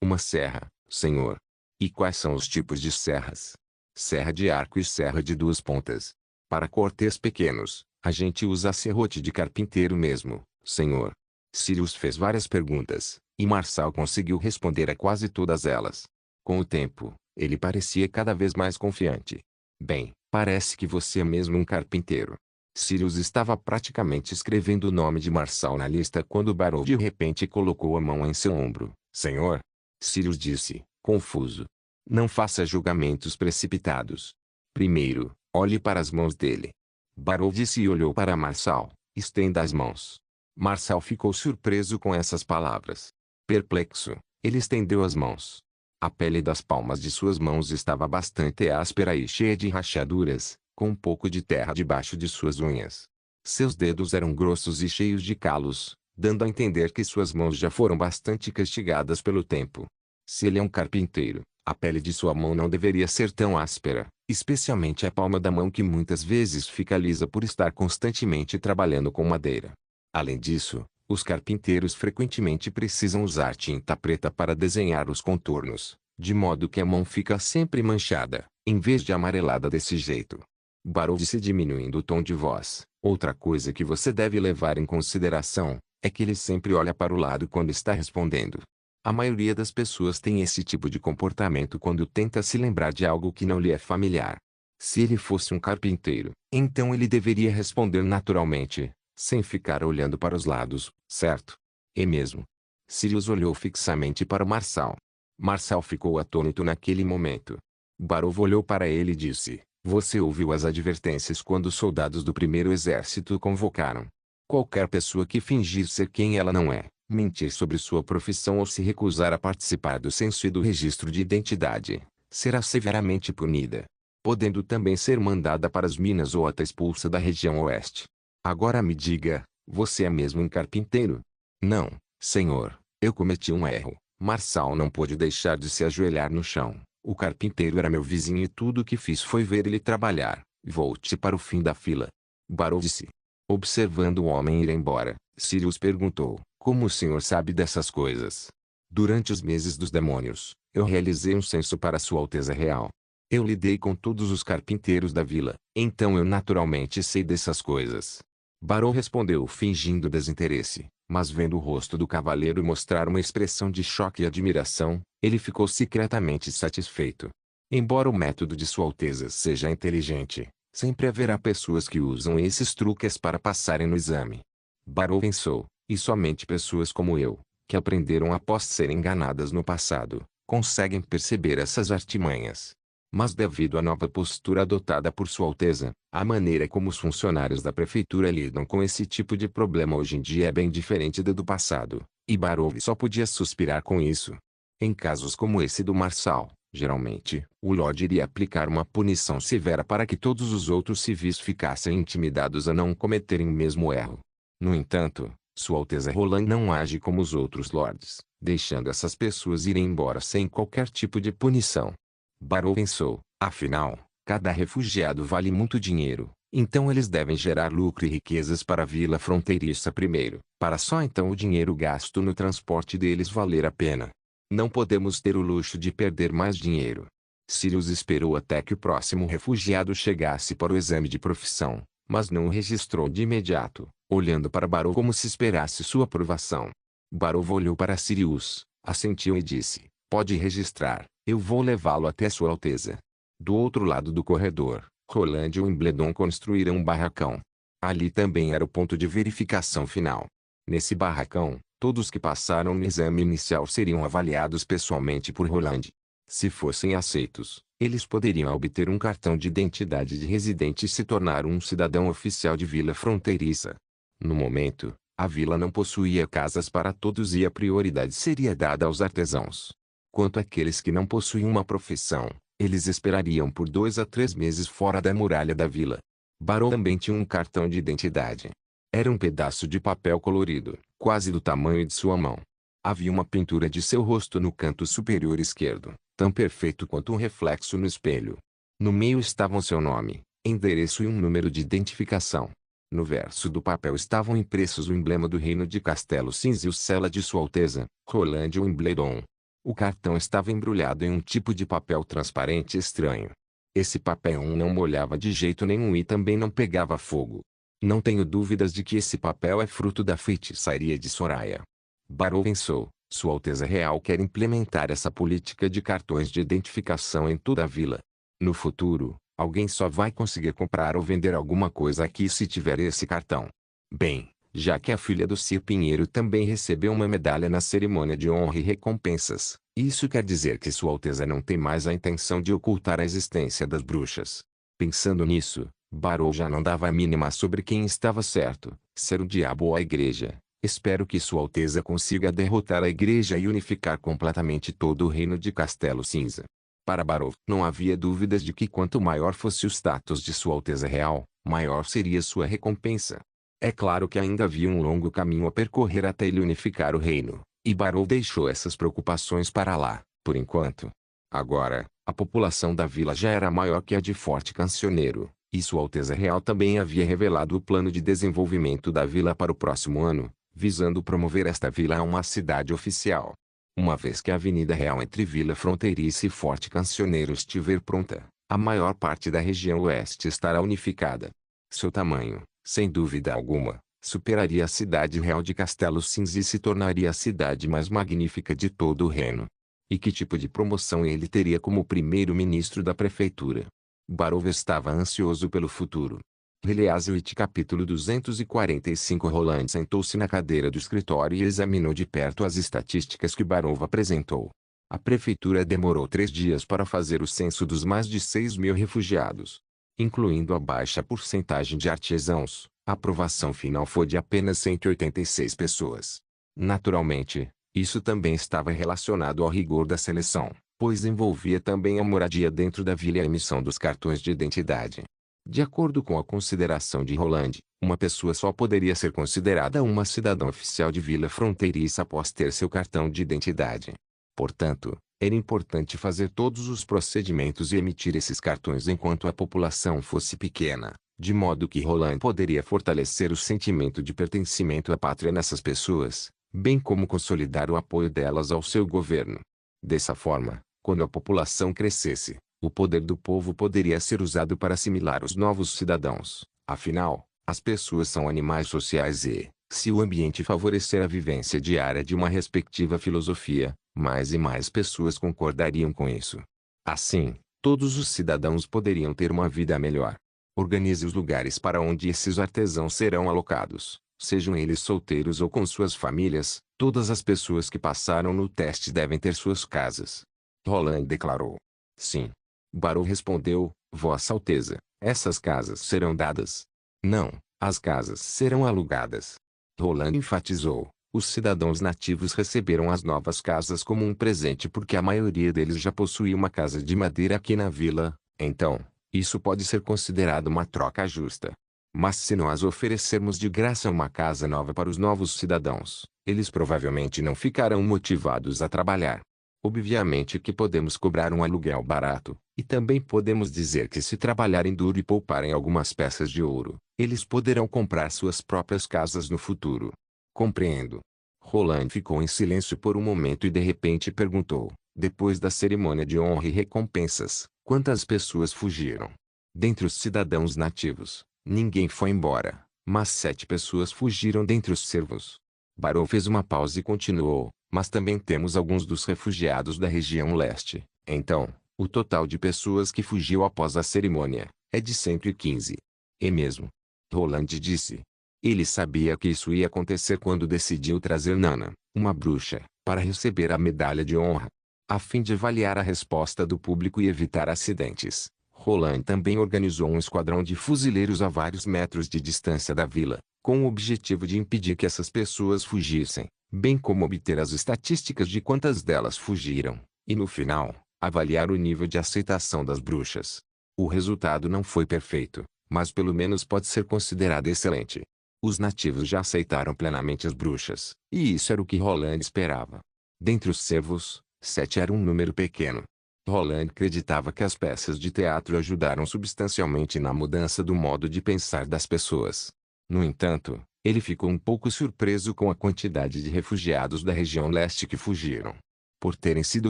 Uma serra, senhor. E quais são os tipos de serras? Serra de arco e serra de duas pontas. Para cortes pequenos, a gente usa a serrote de carpinteiro mesmo, senhor. Sirius fez várias perguntas, e Marçal conseguiu responder a quase todas elas. Com o tempo, ele parecia cada vez mais confiante. Bem, parece que você é mesmo um carpinteiro. Sirius estava praticamente escrevendo o nome de Marçal na lista quando Barrow de repente colocou a mão em seu ombro. Senhor? Sirius disse, confuso. Não faça julgamentos precipitados. Primeiro, olhe para as mãos dele. Barrow disse e olhou para Marçal. Estenda as mãos. Marçal ficou surpreso com essas palavras. Perplexo, ele estendeu as mãos. A pele das palmas de suas mãos estava bastante áspera e cheia de rachaduras, com um pouco de terra debaixo de suas unhas. Seus dedos eram grossos e cheios de calos, dando a entender que suas mãos já foram bastante castigadas pelo tempo. Se ele é um carpinteiro, a pele de sua mão não deveria ser tão áspera, especialmente a palma da mão que muitas vezes fica lisa por estar constantemente trabalhando com madeira. Além disso, os carpinteiros frequentemente precisam usar tinta preta para desenhar os contornos, de modo que a mão fica sempre manchada, em vez de amarelada desse jeito. Barrow disse diminuindo o tom de voz. Outra coisa que você deve levar em consideração, é que ele sempre olha para o lado quando está respondendo. A maioria das pessoas tem esse tipo de comportamento quando tenta se lembrar de algo que não lhe é familiar. Se ele fosse um carpinteiro, então ele deveria responder naturalmente, sem ficar olhando para os lados, certo? E mesmo. Sirius olhou fixamente para Marçal. Marçal ficou atônito naquele momento. Barrow olhou para ele e disse, você ouviu as advertências quando os soldados do primeiro exército convocaram. Qualquer pessoa que fingir ser quem ela não é, mentir sobre sua profissão ou se recusar a participar do censo e do registro de identidade, será severamente punida, podendo também ser mandada para as minas ou até expulsa da região oeste. Agora me diga, você é mesmo um carpinteiro? Não, senhor, eu cometi um erro. Marçal não pôde deixar de se ajoelhar no chão. O carpinteiro era meu vizinho e tudo o que fiz foi ver ele trabalhar. Volte para o fim da fila. Barrow disse. Observando o homem ir embora, Sirius perguntou, como o senhor sabe dessas coisas? Durante os meses dos demônios, eu realizei um censo para Sua Alteza Real. Eu lidei com todos os carpinteiros da vila, então eu naturalmente sei dessas coisas. Barrow respondeu fingindo desinteresse, mas vendo o rosto do cavaleiro mostrar uma expressão de choque e admiração, ele ficou secretamente satisfeito. Embora o método de Sua Alteza seja inteligente, sempre haverá pessoas que usam esses truques para passarem no exame. Barrow pensou, e somente pessoas como eu, que aprenderam após serem enganadas no passado, conseguem perceber essas artimanhas. Mas devido à nova postura adotada por Sua Alteza, a maneira como os funcionários da prefeitura lidam com esse tipo de problema hoje em dia é bem diferente da do passado, e Barrow só podia suspirar com isso. Em casos como esse do Marçal, geralmente, o Lorde iria aplicar uma punição severa para que todos os outros civis ficassem intimidados a não cometerem o mesmo erro. No entanto, Sua Alteza Roland não age como os outros lords, deixando essas pessoas irem embora sem qualquer tipo de punição. Barrow pensou, afinal, cada refugiado vale muito dinheiro, então eles devem gerar lucro e riquezas para a vila fronteiriça primeiro, para só então o dinheiro gasto no transporte deles valer a pena. Não podemos ter o luxo de perder mais dinheiro. Sirius esperou até que o próximo refugiado chegasse para o exame de profissão, mas não o registrou de imediato, olhando para Barrow como se esperasse sua aprovação. Barrow olhou para Sirius, assentiu e disse, pode registrar, eu vou levá-lo até Sua Alteza. Do outro lado do corredor, Roland e Wimbledon construíram um barracão. Ali também era o ponto de verificação final. Nesse barracão, todos que passaram no exame inicial seriam avaliados pessoalmente por Roland. Se fossem aceitos, eles poderiam obter um cartão de identidade de residente e se tornar um cidadão oficial de vila fronteiriça. No momento, a vila não possuía casas para todos e a prioridade seria dada aos artesãos. Quanto àqueles que não possuíam uma profissão, eles esperariam por 2 a 3 meses fora da muralha da vila. Barrow também tinha um cartão de identidade. Era um pedaço de papel colorido, quase do tamanho de sua mão. Havia uma pintura de seu rosto no canto superior esquerdo, tão perfeito quanto um reflexo no espelho. No meio estavam seu nome, endereço e um número de identificação. No verso do papel estavam impressos o emblema do reino de Castelo Cinza e o cela de Sua Alteza, Roland Wimbledon. O cartão estava embrulhado em um tipo de papel transparente estranho. Esse papel não molhava de jeito nenhum e também não pegava fogo. Não tenho dúvidas de que esse papel é fruto da feitiçaria de Soraya. Barrow pensou, Sua Alteza Real quer implementar essa política de cartões de identificação em toda a vila. No futuro, alguém só vai conseguir comprar ou vender alguma coisa aqui se tiver esse cartão. Bem, já que a filha do Sir Pinheiro também recebeu uma medalha na cerimônia de honra e recompensas, isso quer dizer que Sua Alteza não tem mais a intenção de ocultar a existência das bruxas. Pensando nisso, Barrow já não dava a mínima sobre quem estava certo, ser o diabo ou a igreja. Espero que Sua Alteza consiga derrotar a igreja e unificar completamente todo o reino de Castelo Cinza. Para Barrow, não havia dúvidas de que quanto maior fosse o status de Sua Alteza Real, maior seria sua recompensa. É claro que ainda havia um longo caminho a percorrer até ele unificar o reino, e Barrow deixou essas preocupações para lá, por enquanto. Agora, a população da vila já era maior que a de Forte Cancioneiro, e Sua Alteza Real também havia revelado o plano de desenvolvimento da vila para o próximo ano, visando promover esta vila a uma cidade oficial. Uma vez que a Avenida Real entre Vila Fronteiriça e Forte Cancioneiro estiver pronta, a maior parte da região oeste estará unificada. Seu tamanho, sem dúvida alguma, superaria a cidade real de Castelo Cinza e se tornaria a cidade mais magnífica de todo o reino. E que tipo de promoção ele teria como primeiro-ministro da prefeitura? Barrow estava ansioso pelo futuro. Release capítulo 245. Roland sentou-se na cadeira do escritório e examinou de perto as estatísticas que Barrow apresentou. A prefeitura demorou 3 dias para fazer o censo dos mais de 6.000 refugiados. Incluindo a baixa porcentagem de artesãos, a aprovação final foi de apenas 186 pessoas. Naturalmente, isso também estava relacionado ao rigor da seleção, pois envolvia também a moradia dentro da vila e a emissão dos cartões de identidade. De acordo com a consideração de Roland, uma pessoa só poderia ser considerada uma cidadã oficial de vila fronteiriça após ter seu cartão de identidade. Portanto, era importante fazer todos os procedimentos e emitir esses cartões enquanto a população fosse pequena, de modo que Roland poderia fortalecer o sentimento de pertencimento à pátria nessas pessoas, bem como consolidar o apoio delas ao seu governo. Dessa forma, quando a população crescesse, o poder do povo poderia ser usado para assimilar os novos cidadãos. Afinal, as pessoas são animais sociais e, se o ambiente favorecer a vivência diária de uma respectiva filosofia, mais e mais pessoas concordariam com isso. Assim, todos os cidadãos poderiam ter uma vida melhor. Organize os lugares para onde esses artesãos serão alocados, sejam eles solteiros ou com suas famílias. Todas as pessoas que passaram no teste devem ter suas casas. Roland declarou. Sim. Barrow respondeu, Vossa Alteza, essas casas serão dadas. Não, as casas serão alugadas. Roland enfatizou, os cidadãos nativos receberam as novas casas como um presente porque a maioria deles já possuía uma casa de madeira aqui na vila, então, isso pode ser considerado uma troca justa. Mas se nós oferecermos de graça uma casa nova para os novos cidadãos, eles provavelmente não ficarão motivados a trabalhar. Obviamente que podemos cobrar um aluguel barato, e também podemos dizer que se trabalharem duro e pouparem algumas peças de ouro, eles poderão comprar suas próprias casas no futuro. Compreendo. Roland ficou em silêncio por um momento e de repente perguntou, depois da cerimônia de honra e recompensas, quantas pessoas fugiram? Dentre os cidadãos nativos, ninguém foi embora, mas 7 pessoas fugiram dentre os servos. Barrow fez uma pausa e continuou, mas também temos alguns dos refugiados da região leste. Então, o total de pessoas que fugiu após a cerimônia é de 115. E mesmo. Roland disse. Ele sabia que isso ia acontecer quando decidiu trazer Nana, uma bruxa, para receber a medalha de honra. A fim de avaliar a resposta do público e evitar acidentes, Roland também organizou um esquadrão de fuzileiros a vários metros de distância da vila, com o objetivo de impedir que essas pessoas fugissem, bem como obter as estatísticas de quantas delas fugiram, e no final, avaliar o nível de aceitação das bruxas. O resultado não foi perfeito, mas pelo menos pode ser considerado excelente. Os nativos já aceitaram plenamente as bruxas, e isso era o que Roland esperava. Dentre os servos, 7 era um número pequeno. Roland acreditava que as peças de teatro ajudaram substancialmente na mudança do modo de pensar das pessoas. No entanto, ele ficou um pouco surpreso com a quantidade de refugiados da região leste que fugiram. por terem sido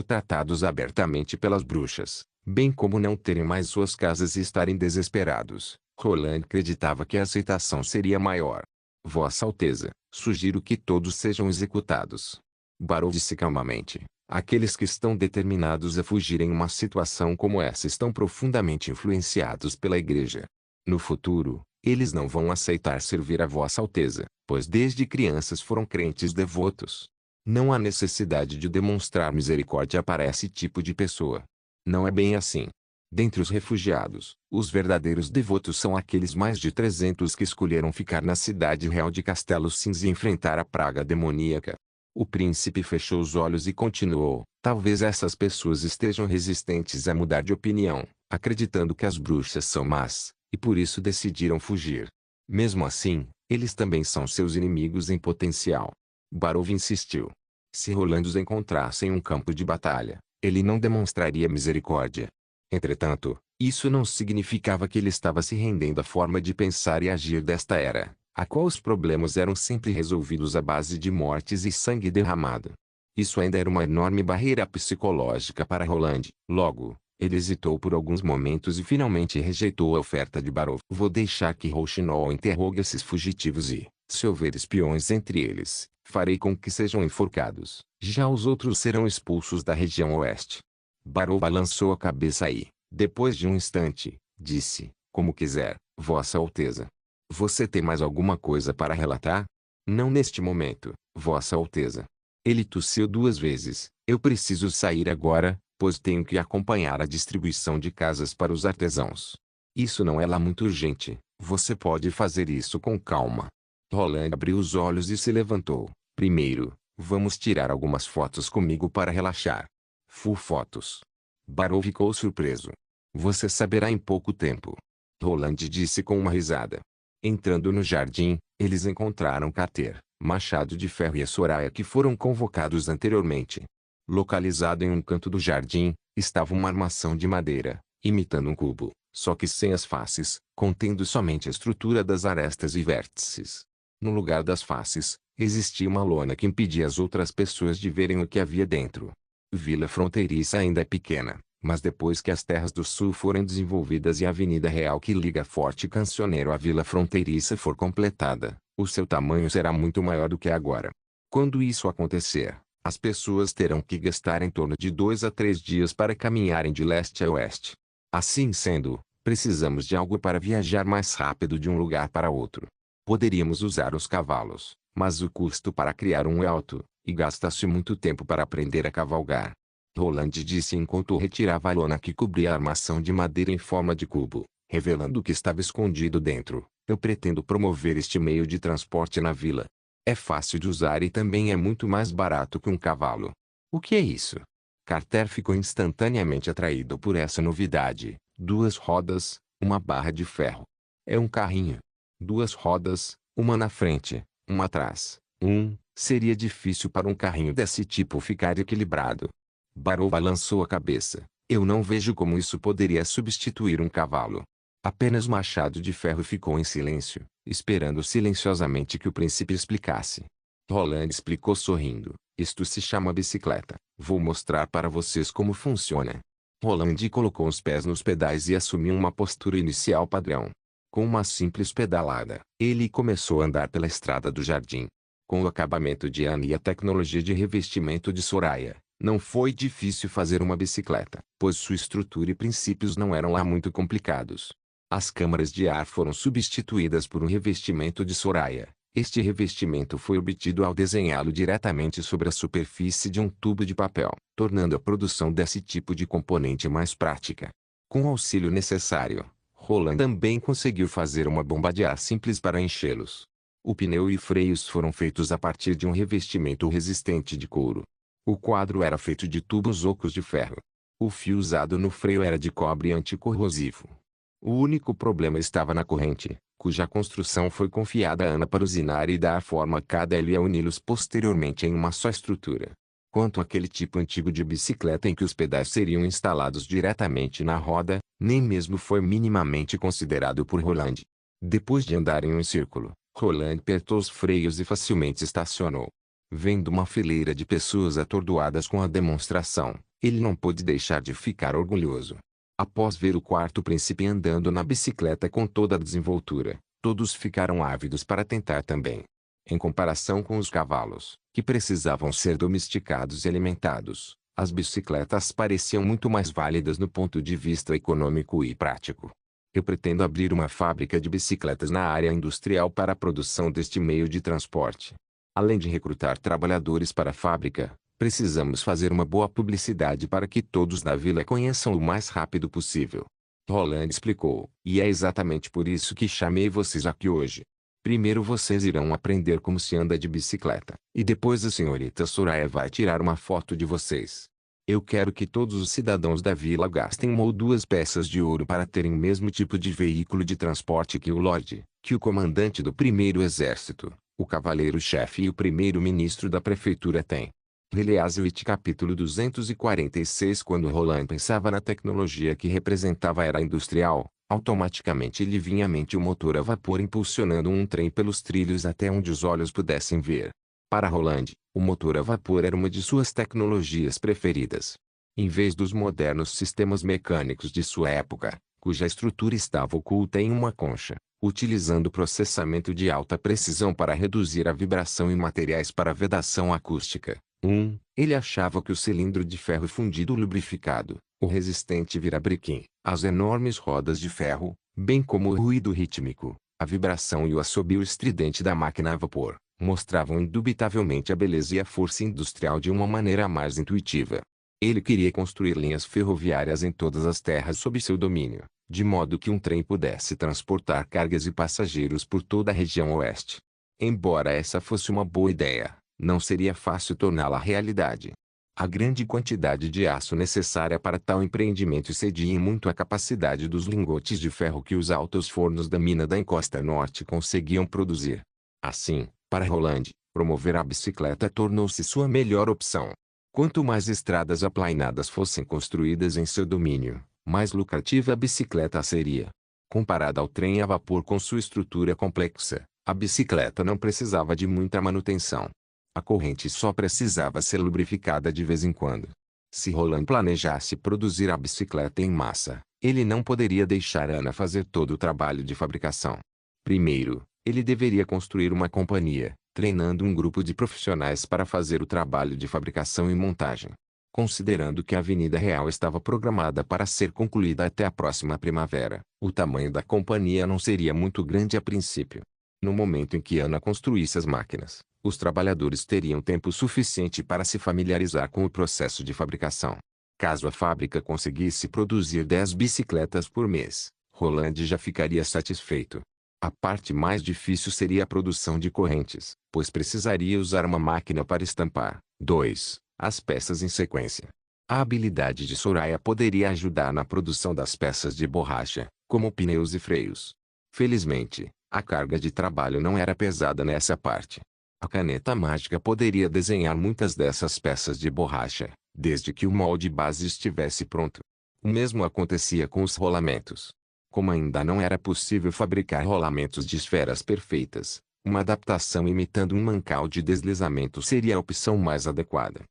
tratados abertamente pelas bruxas, bem como não terem mais suas casas e estarem desesperados, Roland acreditava que a aceitação seria maior. Vossa Alteza, sugiro que todos sejam executados. Barrow disse calmamente. Aqueles que estão determinados a fugir em uma situação como essa estão profundamente influenciados pela Igreja. No futuro, eles não vão aceitar servir a Vossa Alteza, pois desde crianças foram crentes devotos. Não há necessidade de demonstrar misericórdia para esse tipo de pessoa. Não é bem assim. Dentre os refugiados, os verdadeiros devotos são aqueles mais de 300 que escolheram ficar na cidade real de Castelo Cinza e enfrentar a praga demoníaca. O príncipe fechou os olhos e continuou. Talvez essas pessoas estejam resistentes a mudar de opinião, acreditando que as bruxas são más, e por isso decidiram fugir. Mesmo assim, eles também são seus inimigos em potencial. Barrow insistiu. Se Roland os encontrasse em um campo de batalha, ele não demonstraria misericórdia. Entretanto, isso não significava que ele estava se rendendo à forma de pensar e agir desta era, a qual os problemas eram sempre resolvidos à base de mortes e sangue derramado. Isso ainda era uma enorme barreira psicológica para Roland. Logo, ele hesitou por alguns momentos e finalmente rejeitou a oferta de Barrow. Vou deixar que Rouxinol interrogue esses fugitivos e, se houver espiões entre eles, farei com que sejam enforcados. Já os outros serão expulsos da região oeste. Barrow balançou a cabeça e, depois de um instante, disse, como quiser, Vossa Alteza. Você tem mais alguma coisa para relatar? Não neste momento, Vossa Alteza. Ele tossiu 2 vezes. Eu preciso sair agora, pois tenho que acompanhar a distribuição de casas para os artesãos. Isso não é lá muito urgente, você pode fazer isso com calma. Roland abriu os olhos e se levantou. Primeiro, vamos tirar algumas fotos comigo para relaxar. Fotos. Barrow ficou surpreso. Você saberá em pouco tempo. Roland disse com uma risada. Entrando no jardim, eles encontraram Carter, Machado de Ferro e a Soraya que foram convocados anteriormente. Localizado em um canto do jardim, estava uma armação de madeira, imitando um cubo, só que sem as faces, contendo somente a estrutura das arestas e vértices. No lugar das faces, existia uma lona que impedia as outras pessoas de verem o que havia dentro. Vila Fronteiriça ainda é pequena, mas depois que as terras do sul forem desenvolvidas e a avenida real que liga Forte Cancioneiro à Vila Fronteiriça for completada, o seu tamanho será muito maior do que agora. Quando isso acontecer, as pessoas terão que gastar em torno de 2 a 3 dias para caminharem de leste a oeste. Assim sendo, precisamos de algo para viajar mais rápido de um lugar para outro. Poderíamos usar os cavalos, mas o custo para criar um é alto, e gasta-se muito tempo para aprender a cavalgar. Roland disse enquanto retirava a lona que cobria a armação de madeira em forma de cubo, revelando o que estava escondido dentro. Eu pretendo promover este meio de transporte na vila. É fácil de usar e também é muito mais barato que um cavalo. O que é isso? Carter ficou instantaneamente atraído por essa novidade. 2 rodas, uma barra de ferro. É um carrinho. 2 rodas, uma na frente, uma atrás. Seria difícil para um carrinho desse tipo ficar equilibrado. Barrow balançou a cabeça. Eu não vejo como isso poderia substituir um cavalo. Apenas Machado de Ferro ficou em silêncio, esperando silenciosamente que o príncipe explicasse. Roland explicou sorrindo. Isto se chama bicicleta. Vou mostrar para vocês como funciona. Roland colocou os pés nos pedais e assumiu uma postura inicial padrão. Com uma simples pedalada, ele começou a andar pela estrada do jardim. Com o acabamento de Anne e a tecnologia de revestimento de Soraya, não foi difícil fazer uma bicicleta, pois sua estrutura e princípios não eram lá muito complicados. As câmaras de ar foram substituídas por um revestimento de Soraya. Este revestimento foi obtido ao desenhá-lo diretamente sobre a superfície de um tubo de papel, tornando a produção desse tipo de componente mais prática. Com o auxílio necessário, Roland também conseguiu fazer uma bomba de ar simples para enchê-los. O pneu e freios foram feitos a partir de um revestimento resistente de couro. O quadro era feito de tubos ocos de ferro. O fio usado no freio era de cobre anticorrosivo. O único problema estava na corrente, cuja construção foi confiada a Ana para usinar e dar forma a cada elo e a uni-los posteriormente em uma só estrutura. Quanto àquele tipo antigo de bicicleta em que os pedais seriam instalados diretamente na roda, nem mesmo foi minimamente considerado por Roland. Depois de andar em um círculo, Roland apertou os freios e facilmente estacionou. Vendo uma fileira de pessoas atordoadas com a demonstração, ele não pôde deixar de ficar orgulhoso. Após ver o quarto príncipe andando na bicicleta com toda a desenvoltura, todos ficaram ávidos para tentar também. Em comparação com os cavalos, que precisavam ser domesticados e alimentados, as bicicletas pareciam muito mais válidas no ponto de vista econômico e prático. Eu pretendo abrir uma fábrica de bicicletas na área industrial para a produção deste meio de transporte. Além de recrutar trabalhadores para a fábrica, precisamos fazer uma boa publicidade para que todos da vila conheçam o mais rápido possível. Roland explicou, e é exatamente por isso que chamei vocês aqui hoje. Primeiro vocês irão aprender como se anda de bicicleta, e depois a senhorita Soraya vai tirar uma foto de vocês. Eu quero que todos os cidadãos da vila gastem 1 ou 2 peças de ouro para terem o mesmo tipo de veículo de transporte que o Lorde, que o comandante do primeiro exército, o cavaleiro-chefe e o primeiro-ministro da prefeitura têm. Heleazwit capítulo 246. Quando Roland pensava na tecnologia que representava a era industrial, automaticamente lhe vinha à mente o motor a vapor impulsionando um trem pelos trilhos até onde os olhos pudessem ver. Para Roland, o motor a vapor era uma de suas tecnologias preferidas. Em vez dos modernos sistemas mecânicos de sua época, cuja estrutura estava oculta em uma concha, utilizando processamento de alta precisão para reduzir a vibração e materiais para vedação acústica. Ele achava que o cilindro de ferro fundido lubrificado, o resistente virabrequim, as enormes rodas de ferro, bem como o ruído rítmico, a vibração e o assobio estridente da máquina a vapor, mostravam indubitavelmente a beleza e a força industrial de uma maneira mais intuitiva. Ele queria construir linhas ferroviárias em todas as terras sob seu domínio, de modo que um trem pudesse transportar cargas e passageiros por toda a região oeste. Embora essa fosse uma boa ideia, não seria fácil torná-la realidade. A grande quantidade de aço necessária para tal empreendimento excedia em muito a capacidade dos lingotes de ferro que os altos fornos da mina da encosta norte conseguiam produzir. Assim, para Roland, promover a bicicleta tornou-se sua melhor opção. Quanto mais estradas aplainadas fossem construídas em seu domínio, mais lucrativa a bicicleta seria. Comparada ao trem a vapor com sua estrutura complexa, a bicicleta não precisava de muita manutenção. A corrente só precisava ser lubrificada de vez em quando. Se Roland planejasse produzir a bicicleta em massa, ele não poderia deixar Ana fazer todo o trabalho de fabricação. Primeiro, ele deveria construir uma companhia, treinando um grupo de profissionais para fazer o trabalho de fabricação e montagem. Considerando que a Avenida Real estava programada para ser concluída até a próxima primavera, o tamanho da companhia não seria muito grande a princípio. No momento em que Ana construísse as máquinas, os trabalhadores teriam tempo suficiente para se familiarizar com o processo de fabricação. Caso a fábrica conseguisse produzir 10 bicicletas por mês, Roland já ficaria satisfeito. A parte mais difícil seria a produção de correntes, pois precisaria usar uma máquina para estampar, as peças em sequência. A habilidade de Soraya poderia ajudar na produção das peças de borracha, como pneus e freios. Felizmente, a carga de trabalho não era pesada nessa parte. A caneta mágica poderia desenhar muitas dessas peças de borracha, desde que o molde base estivesse pronto. O mesmo acontecia com os rolamentos. Como ainda não era possível fabricar rolamentos de esferas perfeitas, uma adaptação imitando um mancal de deslizamento seria a opção mais adequada.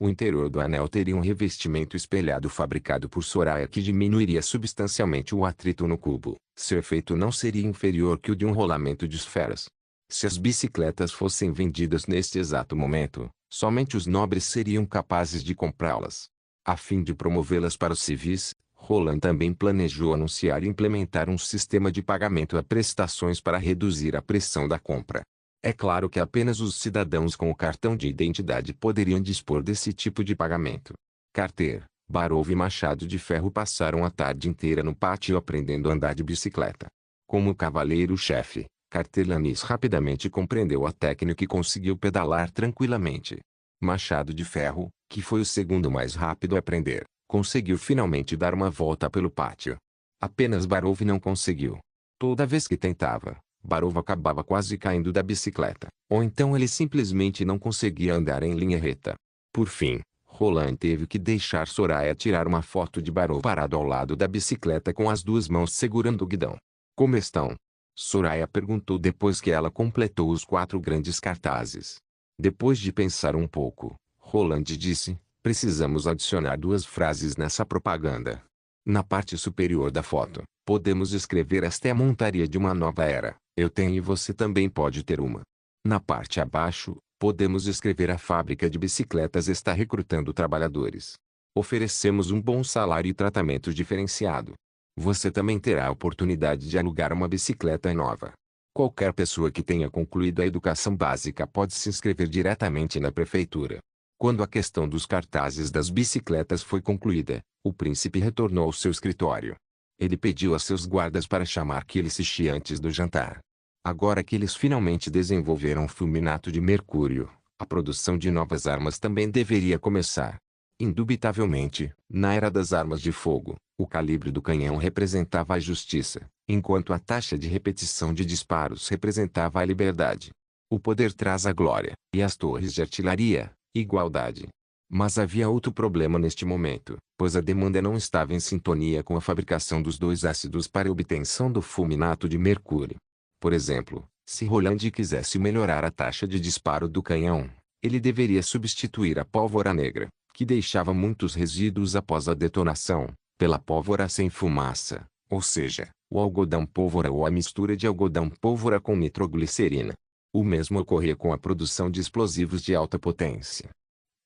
O interior do anel teria um revestimento espelhado fabricado por Soraya que diminuiria substancialmente o atrito no cubo. Seu efeito não seria inferior que o de um rolamento de esferas. Se as bicicletas fossem vendidas neste exato momento, somente os nobres seriam capazes de comprá-las. A fim de promovê-las para os civis, Roland também planejou anunciar e implementar um sistema de pagamento a prestações para reduzir a pressão da compra. É claro que apenas os cidadãos com o cartão de identidade poderiam dispor desse tipo de pagamento. Carter, Barov e Machado de Ferro passaram a tarde inteira no pátio aprendendo a andar de bicicleta. Como cavaleiro-chefe, Carter-Lanis rapidamente compreendeu a técnica e conseguiu pedalar tranquilamente. Machado de Ferro, que foi o segundo mais rápido a aprender, conseguiu finalmente dar uma volta pelo pátio. Apenas Barov não conseguiu. Toda vez que tentava, Barov acabava quase caindo da bicicleta, ou então ele simplesmente não conseguia andar em linha reta. Por fim, Roland teve que deixar Soraya tirar uma foto de Barov parado ao lado da bicicleta com as 2 mãos segurando o guidão. Como estão? Soraya perguntou depois que ela completou os 4 grandes cartazes. Depois de pensar um pouco, Roland disse, precisamos adicionar duas frases nessa propaganda. Na parte superior da foto, podemos escrever esta é a montaria de uma nova era, eu tenho e você também pode ter uma. Na parte abaixo, podemos escrever a fábrica de bicicletas está recrutando trabalhadores. Oferecemos um bom salário e tratamento diferenciado. Você também terá a oportunidade de alugar uma bicicleta nova. Qualquer pessoa que tenha concluído a educação básica pode se inscrever diretamente na prefeitura. Quando a questão dos cartazes das bicicletas foi concluída, o príncipe retornou ao seu escritório. Ele pediu a seus guardas para chamar Kill-Switch antes do jantar. Agora que eles finalmente desenvolveram fulminato de mercúrio, a produção de novas armas também deveria começar. Indubitavelmente, na era das armas de fogo, o calibre do canhão representava a justiça, enquanto a taxa de repetição de disparos representava a liberdade. O poder traz a glória, e as torres de artilharia, igualdade. Mas havia outro problema neste momento, pois a demanda não estava em sintonia com a fabricação dos dois ácidos para a obtenção do fulminato de mercúrio. Por exemplo, se Roland quisesse melhorar a taxa de disparo do canhão, ele deveria substituir a pólvora negra, que deixava muitos resíduos após a detonação, pela pólvora sem fumaça, ou seja, o algodão pólvora ou a mistura de algodão pólvora com nitroglicerina. O mesmo ocorria com a produção de explosivos de alta potência.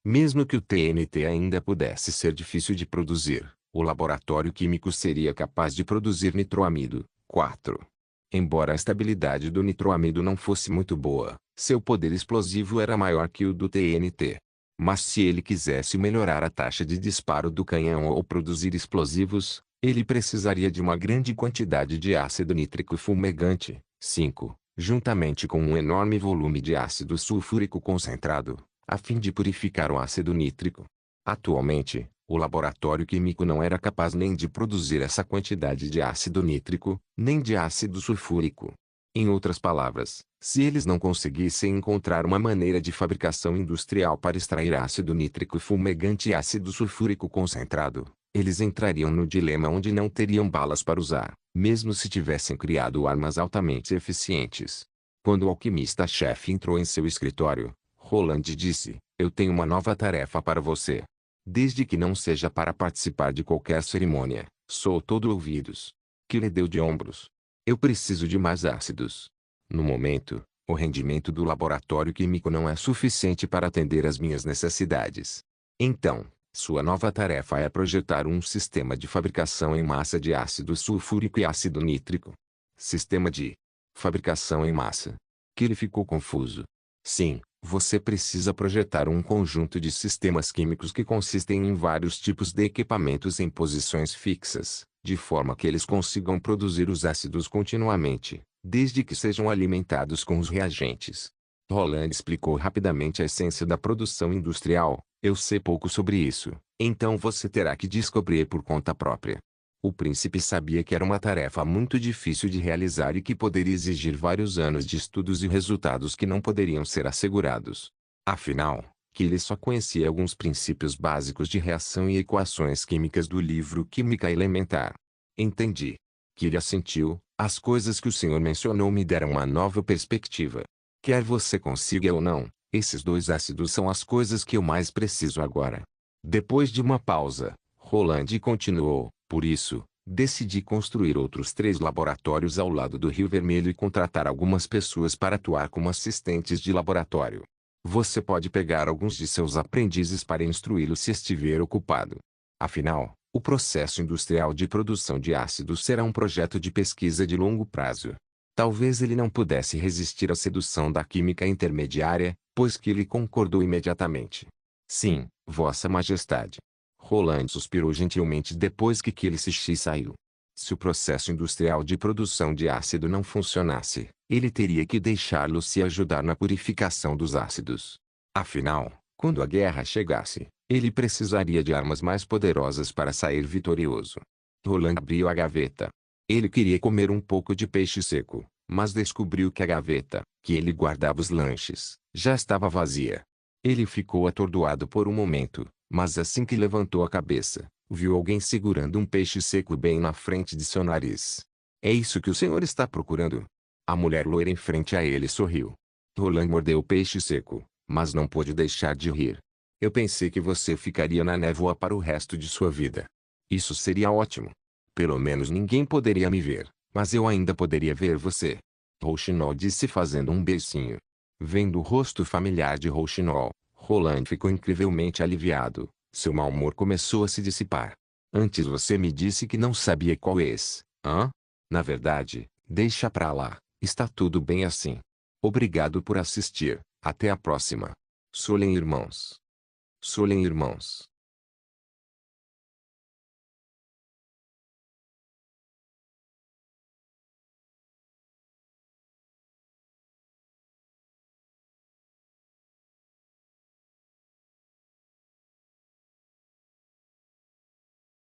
Mesmo que o TNT ainda pudesse ser difícil de produzir, o laboratório químico seria capaz de produzir nitroamido. 4. Embora a estabilidade do nitroamido não fosse muito boa, seu poder explosivo era maior que o do TNT. Mas se ele quisesse melhorar a taxa de disparo do canhão ou produzir explosivos, ele precisaria de uma grande quantidade de ácido nítrico fumegante. 5. Juntamente com um enorme volume de ácido sulfúrico concentrado, a fim de purificar o ácido nítrico. Atualmente, o laboratório químico não era capaz nem de produzir essa quantidade de ácido nítrico, nem de ácido sulfúrico. Em outras palavras, se eles não conseguissem encontrar uma maneira de fabricação industrial para extrair ácido nítrico fumegante e ácido sulfúrico concentrado, eles entrariam no dilema onde não teriam balas para usar, mesmo se tivessem criado armas altamente eficientes. Quando o alquimista-chefe entrou em seu escritório, Roland disse, eu tenho uma nova tarefa para você. Desde que não seja para participar de qualquer cerimônia, sou todo ouvidos. Que lhe deu de ombros. Eu preciso de mais ácidos. No momento, o rendimento do laboratório químico não é suficiente para atender às minhas necessidades. Então, sua nova tarefa é projetar um sistema de fabricação em massa de ácido sulfúrico e ácido nítrico. Sistema de fabricação em massa. Que ele ficou confuso. Sim, você precisa projetar um conjunto de sistemas químicos que consistem em vários tipos de equipamentos em posições fixas, de forma que eles consigam produzir os ácidos continuamente, desde que sejam alimentados com os reagentes. Roland explicou rapidamente a essência da produção industrial. Eu sei pouco sobre isso, então você terá que descobrir por conta própria. O príncipe sabia que era uma tarefa muito difícil de realizar e que poderia exigir vários anos de estudos e resultados que não poderiam ser assegurados. Afinal, Killy só conhecia alguns princípios básicos de reação e equações químicas do livro Química Elementar. Entendi. Killy assentiu, as coisas que o senhor mencionou me deram uma nova perspectiva. Quer você consiga ou não, esses dois ácidos são as coisas que eu mais preciso agora. Depois de uma pausa, Roland continuou. Por isso, decidi construir outros 3 laboratórios ao lado do Rio Vermelho e contratar algumas pessoas para atuar como assistentes de laboratório. Você pode pegar alguns de seus aprendizes para instruí-los se estiver ocupado. Afinal, o processo industrial de produção de ácidos será um projeto de pesquisa de longo prazo. Talvez ele não pudesse resistir à sedução da química intermediária, pois que ele concordou imediatamente. Sim, Vossa Majestade. Roland suspirou gentilmente depois que Kill-Switch saiu. Se o processo industrial de produção de ácido não funcionasse, ele teria que deixá-lo se ajudar na purificação dos ácidos. Afinal, quando a guerra chegasse, ele precisaria de armas mais poderosas para sair vitorioso. Roland abriu a gaveta. Ele queria comer um pouco de peixe seco, mas descobriu que a gaveta, que ele guardava os lanches, já estava vazia. Ele ficou atordoado por um momento. Mas assim que levantou a cabeça, viu alguém segurando um peixe seco bem na frente de seu nariz. É isso que o senhor está procurando? A mulher loira em frente a ele sorriu. Roland mordeu o peixe seco, mas não pude deixar de rir. Eu pensei que você ficaria na névoa para o resto de sua vida. Isso seria ótimo. Pelo menos ninguém poderia me ver, mas eu ainda poderia ver você. Rouxinol disse fazendo um beicinho. Vendo o rosto familiar de Rouxinol, Roland ficou incrivelmente aliviado. Seu mau humor começou a se dissipar. Antes você me disse que não sabia qual é esse, hã? Na verdade, deixa pra lá, está tudo bem assim. Obrigado por assistir, até a próxima. Solen Irmãos. Solen Irmãos.